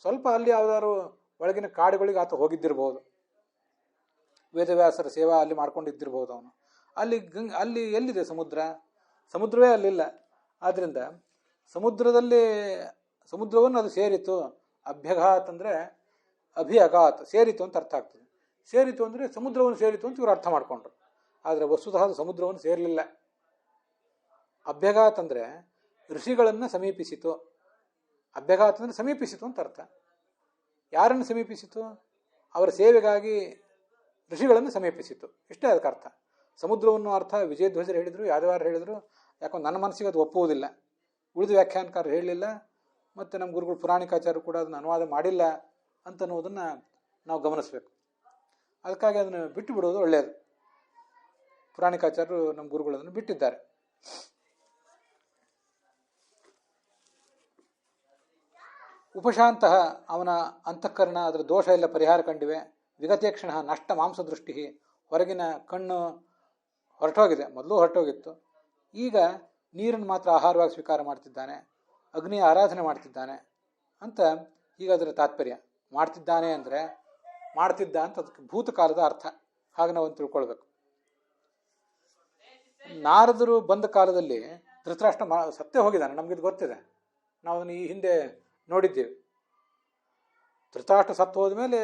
ಸ್ವಲ್ಪ ಅಲ್ಲಿ ಯಾವುದಾದ್ರು ಒಳಗಿನ ಕಾಡುಗಳಿಗೆ ಆತ ಹೋಗಿದ್ದಿರ್ಬೋದು, ವೇದವ್ಯಾಸರ ಸೇವಾ ಅಲ್ಲಿ ಮಾಡ್ಕೊಂಡಿದ್ದಿರ್ಬೋದು ಅವನು. ಅಲ್ಲಿ ಎಲ್ಲಿದೆ ಸಮುದ್ರ? ಸಮುದ್ರವೇ ಅಲ್ಲಿಲ್ಲ. ಆದ್ದರಿಂದ ಸಮುದ್ರವನ್ನು ಅದು ಸೇರಿತು. ಅಭ್ಯಘಾತ್ ಅಂದರೆ ಅಘಾತ್, ಸೇರಿತು ಅಂತ ಅರ್ಥ ಆಗ್ತದೆ. ಸೇರಿತು ಅಂದರೆ ಸಮುದ್ರವನ್ನು ಸೇರಿತು ಅಂತ ಇವರು ಅರ್ಥ ಮಾಡಿಕೊಂಡ್ರು. ಆದರೆ ವಸ್ತುತಃ ಅದು ಸಮುದ್ರವನ್ನು ಸೇರಲಿಲ್ಲ. ಅಭ್ಯಘಾತ್ ಅಂದರೆ ಋಷಿಗಳನ್ನು ಸಮೀಪಿಸಿತು. ಅಭ್ಯಘಾತ್ ಅಂದರೆ ಸಮೀಪಿಸಿತು ಅಂತ ಅರ್ಥ. ಯಾರನ್ನು ಸಮೀಪಿಸಿತು? ಅವರ ಸೇವೆಗಾಗಿ ಋಷಿಗಳನ್ನು ಸಮೀಪಿಸಿತು. ಇಷ್ಟೇ ಅದಕ್ಕೆ ಅರ್ಥ. ಸಮುದ್ರವನ್ನು ಅರ್ಥ ವಿಜಯಧ್ವಜರು ಹೇಳಿದರು, ಯಾದವಾರರು ಹೇಳಿದರು. ಯಾಕಂದ್ರೆ ನನ್ನ ಮನಸ್ಸಿಗೆ ಅದು ಒಪ್ಪುವುದಿಲ್ಲ. ಉಳಿದ ವ್ಯಾಖ್ಯಾನಕಾರರು ಹೇಳಲಿಲ್ಲ, ಮತ್ತು ನಮ್ಮ ಗುರುಗಳು ಪುರಾಣಿಕಾಚಾರ್ಯರು ಕೂಡ ಅದನ್ನು ಅನುವಾದ ಮಾಡಿಲ್ಲ ಅಂತನ್ನುವುದನ್ನು ನಾವು ಗಮನಿಸಬೇಕು. ಅದಕ್ಕಾಗಿ ಅದನ್ನು ಬಿಟ್ಟು ಬಿಡುವುದು ಒಳ್ಳೆಯದು. ಪುರಾಣಿಕಾಚಾರ್ಯರು ನಮ್ಮ ಗುರುಗಳು ಅದನ್ನು ಬಿಟ್ಟಿದ್ದಾರೆ. ಉಪಶಾಂತ ಅವನ ಅಂತಃಕರಣ, ಅದರ ದೋಷ ಎಲ್ಲ ಪರಿಹಾರ ಕಂಡಿವೆ. ವಿಗತೇಕ್ಷಣ ನಷ್ಟ ಮಾಂಸದೃಷ್ಟಿ, ಹೊರಗಿನ ಕಣ್ಣು ಹೊರಟೋಗಿದೆ. ಮೊದಲು ಹೊರಟೋಗಿತ್ತು. ಈಗ ನೀರನ್ನು ಮಾತ್ರ ಆಹಾರವಾಗಿ ಸ್ವೀಕಾರ ಮಾಡ್ತಿದ್ದಾನೆ, ಅಗ್ನಿಯ ಆರಾಧನೆ ಮಾಡ್ತಿದ್ದಾನೆ ಅಂತ ಈಗ ಅದರ ತಾತ್ಪರ್ಯ. ಮಾಡ್ತಿದ್ದಾನೆ ಅಂದರೆ ಮಾಡ್ತಿದ್ದ ಅಂತ ಅದಕ್ಕೆ ಭೂತಕಾಲದ ಅರ್ಥ. ಹಾಗೆ ನಾವು ತಿಳ್ಕೊಳ್ಬೇಕು. ನಾರದರು ಬಂದ ಕಾಲದಲ್ಲಿ ಧೃತರಾಷ್ಟ್ರ ಸತ್ತೇ ಹೋಗಿದ್ದಾನೆ, ನಮಗಿದು ಗೊತ್ತಿದೆ. ನಾವು ಅದನ್ನು ಈ ಹಿಂದೆ ನೋಡಿದ್ದೇವೆ. ಧೃತರಾಷ್ಟ್ರ ಸತ್ತು ಹೋದ ಮೇಲೆ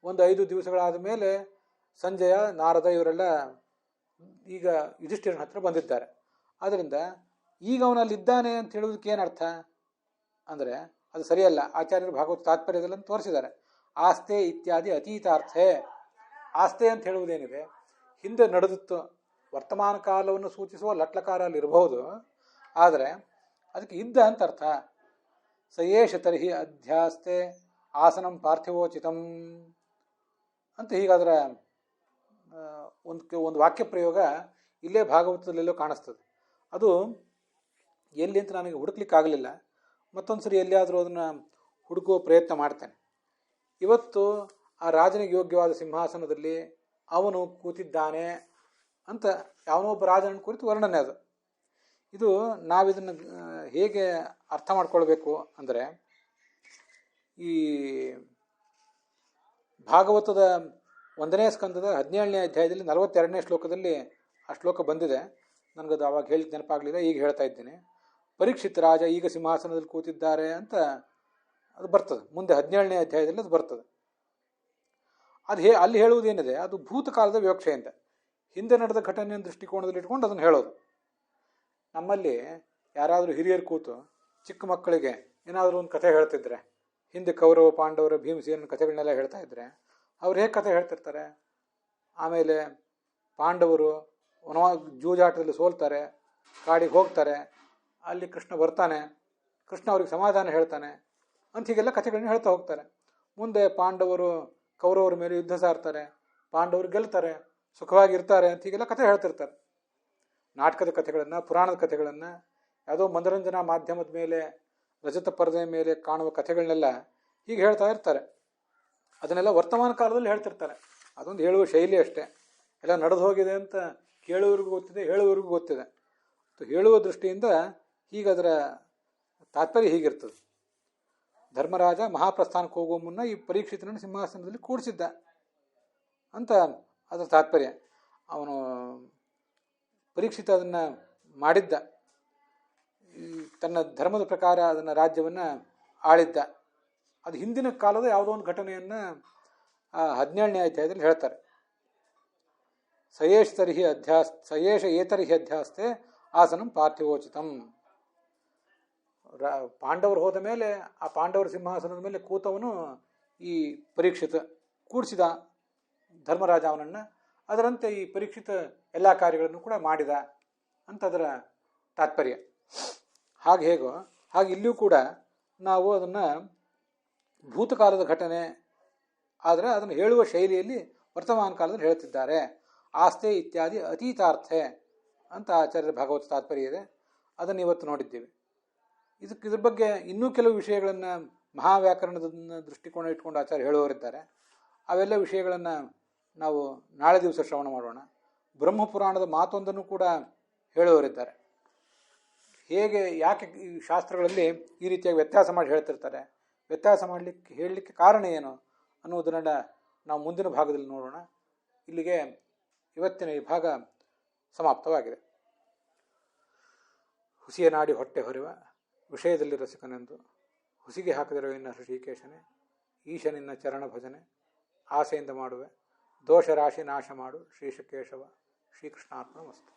ಒಂದು 5 ದಿವಸಗಳಾದ ಮೇಲೆ ಸಂಜಯ, ನಾರದ ಇವರೆಲ್ಲ ಈಗ ಯುಧಿಷ್ಠಿರನ ಹತ್ರ ಬಂದಿದ್ದಾರೆ. ಆದ್ದರಿಂದ ಈಗ ಅವನಲ್ಲಿದ್ದಾನೆ ಅಂತ ಹೇಳುವುದಕ್ಕೆ ಏನರ್ಥ ಅಂದರೆ ಅದು ಸರಿಯಲ್ಲ. ಆಚಾರ್ಯರು ಭಾಗವತ ತಾತ್ಪರ್ಯದಲ್ಲಿ ತೋರಿಸಿದ್ದಾರೆ. ಆಸ್ತೆ ಇತ್ಯಾದಿ ಅತೀತಾರ್ಥೆ. ಆಸ್ತೆ ಅಂತ ಹೇಳುವುದೇನಿದೆ, ಹಿಂದೆ ನಡೆದಿತ್ತು. ವರ್ತಮಾನ ಕಾಲವನ್ನು ಸೂಚಿಸುವ ಲಟ್ಲಕಾರ ಅಲ್ಲಿ ಇರಬಹುದು, ಆದರೆ ಅದಕ್ಕೆ ಇದ್ದ ಅಂತ ಅರ್ಥ. ಸಯೇಷ ತರ್ಹಿ ಅಧ್ಯಾಸ್ತೆ ಆಸನಂ ಪಾರ್ಥಿವೋಚಿತಂ ಅಂತ ಹೀಗಾದರ ಒಂದು ವಾಕ್ಯ ಪ್ರಯೋಗ ಇಲ್ಲೇ ಭಾಗವತದಲ್ಲೆಲ್ಲೋ ಕಾಣಿಸ್ತದೆ. ಅದು ಎಲ್ಲಿ ಅಂತ ನನಗೆ ಹುಡುಕ್ಲಿಕ್ಕಾಗಲಿಲ್ಲ. ಮತ್ತೊಂದು ಸರಿ ಎಲ್ಲಿಯಾದರೂ ಅದನ್ನು ಹುಡುಕುವ ಪ್ರಯತ್ನ ಮಾಡ್ತೇನೆ. ಇವತ್ತು ಆ ರಾಜನಿಗೆ ಯೋಗ್ಯವಾದ ಸಿಂಹಾಸನದಲ್ಲಿ ಅವನು ಕೂತಿದ್ದಾನೆ ಅಂತ ಯಾವನೋ ಒಬ್ಬ ರಾಜನ ಕುರಿತು ವರ್ಣನೆ ಅದು. ಇದು ನಾವಿದನ್ನು ಹೇಗೆ ಅರ್ಥ ಮಾಡ್ಕೊಳ್ಬೇಕು ಅಂದರೆ, ಈ ಭಾಗವತದ 1ನೇ ಸ್ಕಂದದ 17ನೇ ಅಧ್ಯಾಯದಲ್ಲಿ 42ನೇ ಶ್ಲೋಕದಲ್ಲಿ ಆ ಶ್ಲೋಕ ಬಂದಿದೆ. ನನಗದು ಅವಾಗ ಹೇಳಿದ ನೆನಪಾಗಲಿಲ್ಲ, ಈಗ ಹೇಳ್ತಾ ಇದ್ದೀನಿ. ಪರೀಕ್ಷಿತ್ ರಾಜ ಈಗ ಸಿಂಹಾಸನದಲ್ಲಿ ಕೂತಿದ್ದಾರೆ ಅಂತ ಅದು ಬರ್ತದೆ. ಮುಂದೆ 17ನೇ ಅಧ್ಯಾಯದಲ್ಲಿ ಅದು ಬರ್ತದೆ. ಅದು ಅಲ್ಲಿ ಹೇಳುವುದೇನಿದೆ, ಅದು ಭೂತಕಾಲದ ವಿವಕ್ಷೆಯಿಂದ ಹಿಂದೆ ನಡೆದ ಘಟನೆಯ ದೃಷ್ಟಿಕೋನದಲ್ಲಿ ಇಟ್ಕೊಂಡು ಅದನ್ನು ಹೇಳೋದು. ನಮ್ಮಲ್ಲಿ ಯಾರಾದರೂ ಹಿರಿಯರು ಕೂತು ಚಿಕ್ಕ ಮಕ್ಕಳಿಗೆ ಏನಾದರೂ ಒಂದು ಕಥೆ ಹೇಳ್ತಿದ್ರೆ, ಹಿಂದೆ ಕೌರವ ಪಾಂಡವರ ಭೀಮಸೇನ ಕಥೆಗಳನ್ನೆಲ್ಲ ಹೇಳ್ತಾ ಇದ್ರೆ ಅವ್ರು ಹೇಗೆ ಕಥೆ ಹೇಳ್ತಿರ್ತಾರೆ. ಆಮೇಲೆ ಪಾಂಡವರು ಜೂಜಾಟದಲ್ಲಿ ಸೋಲ್ತಾರೆ, ಕಾಡಿಗೆ ಹೋಗ್ತಾರೆ, ಅಲ್ಲಿ ಕೃಷ್ಣ ಬರ್ತಾನೆ, ಕೃಷ್ಣ ಅವ್ರಿಗೆ ಸಮಾಧಾನ ಹೇಳ್ತಾನೆ ಅಂತ ಹೀಗೆಲ್ಲ ಕಥೆಗಳನ್ನ ಹೇಳ್ತಾ ಹೋಗ್ತಾರೆ. ಮುಂದೆ ಪಾಂಡವರು ಕೌರವರ ಮೇಲೆ ಯುದ್ಧ ಸಾರ್ತಾರೆ, ಪಾಂಡವರು ಗೆಲ್ತಾರೆ, ಸುಖವಾಗಿರ್ತಾರೆ ಅಂತ ಹೀಗೆಲ್ಲ ಕಥೆ ಹೇಳ್ತಿರ್ತಾರೆ. ನಾಟಕದ ಕಥೆಗಳನ್ನು, ಪುರಾಣದ ಕಥೆಗಳನ್ನು, ಯಾವುದೋ ಮನೋರಂಜನಾ ಮಾಧ್ಯಮದ ಮೇಲೆ, ರಜತ ಪರದೆಯ ಮೇಲೆ ಕಾಣುವ ಕಥೆಗಳನ್ನೆಲ್ಲ ಹೀಗೆ ಹೇಳ್ತಾ ಇರ್ತಾರೆ. ಅದನ್ನೆಲ್ಲ ವರ್ತಮಾನ ಕಾಲದಲ್ಲಿ ಹೇಳ್ತಿರ್ತಾರೆ. ಅದೊಂದು ಹೇಳುವ ಶೈಲಿ ಅಷ್ಟೇ. ಎಲ್ಲ ನಡೆದು ಹೋಗಿದೆ ಅಂತ ಕೇಳುವವರಿಗೂ ಗೊತ್ತಿದೆ, ಹೇಳುವವರಿಗೂ ಗೊತ್ತಿದೆ. ಹೇಳುವ ದೃಷ್ಟಿಯಿಂದ ಹೀಗದರ ತಾತ್ಪರ್ಯ ಹೀಗಿರ್ತದೆ. ಧರ್ಮರಾಜ ಮಹಾಪ್ರಸ್ಥಾನಕ್ಕೆ ಹೋಗುವ ಮುನ್ನ ಈ ಪರೀಕ್ಷಿತನನ್ನು ಸಿಂಹಾಸನದಲ್ಲಿ ಕೂಡಿಸಿದ್ದ ಅಂತ ಅದರ ತಾತ್ಪರ್ಯ. ಅವನು ಪರೀಕ್ಷಿತ ಅದನ್ನು ಮಾಡಿದ್ದ, ತನ್ನ ಧರ್ಮದ ಪ್ರಕಾರ ಅದನ್ನು ರಾಜ್ಯವನ್ನು ಆಳಿದ್ದ. ಅದು ಹಿಂದಿನ ಕಾಲದ ಯಾವುದೋ ಒಂದು ಘಟನೆಯನ್ನು 17ನೇ ಅಧ್ಯಾಯದಲ್ಲಿ ಹೇಳ್ತಾರೆ. ಸಯೇಷ ಏತರ್ಹಿ ಅಧ್ಯಾಸ್ತೆ ಆಸನಂ ಪಾರ್ಥಿವೋಚಿತಂ. ಪಾಂಡವರು ಹೋದ ಮೇಲೆ ಆ ಪಾಂಡವರ ಸಿಂಹಾಸನದ ಮೇಲೆ ಕೂತವನು ಈ ಪರೀಕ್ಷಿತ ಕೂಡಿಸಿದ ಧರ್ಮರಾಜ ಅವನನ್ನು. ಅದರಂತೆ ಈ ಪರೀಕ್ಷಿತ ಎಲ್ಲ ಕಾರ್ಯಗಳನ್ನು ಕೂಡ ಮಾಡಿದ ಅಂತ ಅದರ ತಾತ್ಪರ್ಯ. ಹಾಗೆ ಹೇಗೋ ಹಾಗೆ ಇಲ್ಲಿಯೂ ಕೂಡ ನಾವು ಅದನ್ನು ಭೂತಕಾಲದ ಘಟನೆ ಆದರೆ ಅದನ್ನು ಹೇಳುವ ಶೈಲಿಯಲ್ಲಿ ವರ್ತಮಾನ ಕಾಲದಲ್ಲಿ ಹೇಳ್ತಿದ್ದಾರೆ. ಆಸ್ತೆ ಇತ್ಯಾದಿ ಅತೀತಾರ್ಥೆ ಅಂತ ಆಚಾರ್ಯರ ಭಾಗವತ ತಾತ್ಪರ್ಯ ಇದೆ. ಅದನ್ನು ಇವತ್ತು ನೋಡಿದ್ದೀವಿ. ಇದ್ರ ಬಗ್ಗೆ ಇನ್ನೂ ಕೆಲವು ವಿಷಯಗಳನ್ನು ಮಹಾವ್ಯಾಕರಣದ ದೃಷ್ಟಿಕೋನ ಇಟ್ಕೊಂಡು ಆಚಾರ್ಯ ಹೇಳುವವರಿದ್ದಾರೆ. ಅವೆಲ್ಲ ವಿಷಯಗಳನ್ನು ನಾವು ನಾಳೆ ದಿವಸ ಶ್ರವಣ ಮಾಡೋಣ. ಬ್ರಹ್ಮಪುರಾಣದ ಮಾತೊಂದನ್ನು ಕೂಡ ಹೇಳುವವರಿದ್ದಾರೆ. ಹೇಗೆ ಯಾಕೆ ಈ ಶಾಸ್ತ್ರಗಳಲ್ಲಿ ಈ ರೀತಿಯಾಗಿ ವ್ಯತ್ಯಾಸ ಮಾಡಿ ಹೇಳ್ತಿರ್ತಾರೆ, ವ್ಯತ್ಯಾಸ ಹೇಳಲಿಕ್ಕೆ ಕಾರಣ ಏನು ಅನ್ನೋದನ್ನೆಲ್ಲ ನಾವು ಮುಂದಿನ ಭಾಗದಲ್ಲಿ ನೋಡೋಣ. ಇಲ್ಲಿಗೆ ಇವತ್ತಿನ ಈ ಭಾಗ ಸಮಾಪ್ತವಾಗಿದೆ. ಹುಸಿಯ ನಾಡಿ ಹೊಟ್ಟೆ ಹೊರೆವ ವಿಷಯದಲ್ಲಿ ರಸಿಕನೆಂದು ಹುಸಿಗೆ ಹಾಕಿದಿರೋ ಇನ್ನ ಹೃಷಿಕೇಶನೇ, ಈಶನಿನ್ನ ಚರಣ ಭಜನೆ ಆಸೆಯಿಂದ ಮಾಡುವೆ, ದೋಷ ರಾಶಿ ನಾಶ ಮಾಡು ಶ್ರೀಶಕೇಶವ. ಶ್ರೀಕೃಷ್ಣಾರ್ಪಣಮಸ್ತು.